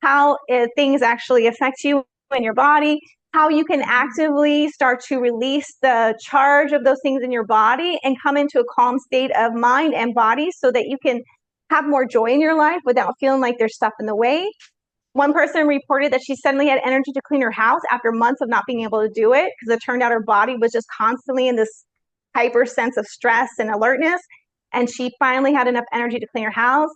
how things actually affect you in your body, how you can actively start to release the charge of those things in your body and come into a calm state of mind and body so that you can have more joy in your life without feeling like there's stuff in the way. One person reported that she suddenly had energy to clean her house after months of not being able to do it because it turned out her body was just constantly in this hyper sense of stress and alertness, and she finally had enough energy to clean her house.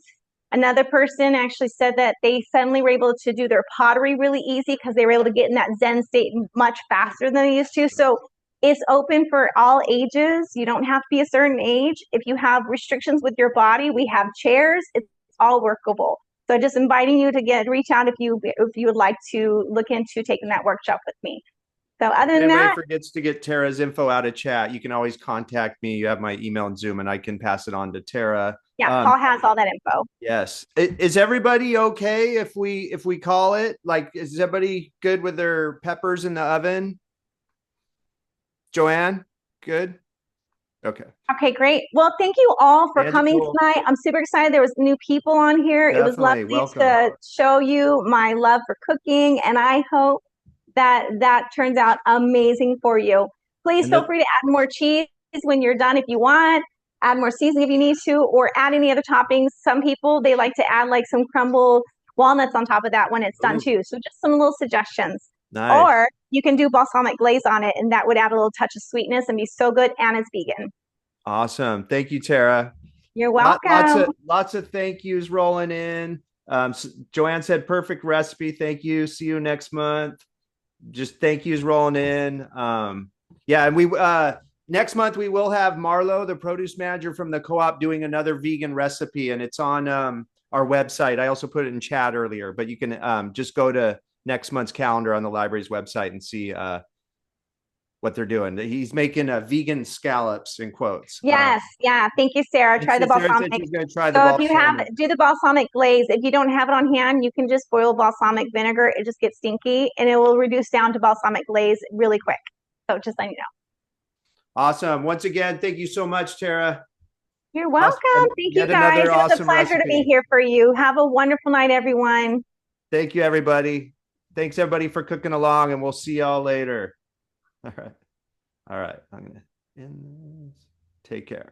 Another person actually said that they suddenly were able to do their pottery really easy because they were able to get in that Zen state much faster than they used to. So it's open for all ages. You don't have to be a certain age. If you have restrictions with your body, we have chairs. It's all workable. So just inviting you to reach out if you would like to look into taking that workshop with me. So other than that, if anybody forgets to get Tara's info out of chat, you can always contact me. You have my email and Zoom, and I can pass it on to Tara. Yeah, Paul has all that info. Yes. Is everybody okay if we call it? Like, is everybody good with their peppers in the oven? Joanne, good? Okay. Okay, great. Well, thank you all for coming tonight. I'm super excited. There was new people on here. Definitely. It was lovely to show you my love for cooking, and I hope that turns out amazing for you. Please feel free to add more cheese when you're done if you want. Add more seasoning if you need to, or add any other toppings. Some people, they like to add like some crumbled walnuts on top of that when it's done too. So just some little suggestions. Nice. Or you can do balsamic glaze on it, and that would add a little touch of sweetness and be so good, and it's vegan. Awesome. Thank you, Tara. You're welcome. Lots of thank yous rolling in. Joanne said perfect recipe. Thank you. See you next month. Just thank yous rolling in. Yeah, and we next month we will have Marlo, the produce manager from the co-op, doing another vegan recipe, and it's on our website. I also put it in chat earlier, but you can just go to next month's calendar on the library's website and see what they're doing. He's making vegan scallops in quotes. Yes, yeah. Thank you, Sarah. Try the balsamic. She's going to try the balsamic. If you do the balsamic glaze. If you don't have it on hand, you can just boil balsamic vinegar. It just gets stinky, and it will reduce down to balsamic glaze really quick. So just letting you know. Awesome. Once again, thank you so much, Tara. You're welcome. Thank you, guys. It was a pleasure to be here for you. Have a wonderful night, everyone. Thank you, everybody. Thanks, everybody, for cooking along, and we'll see y'all later. All right. I'm going to end this. Take care.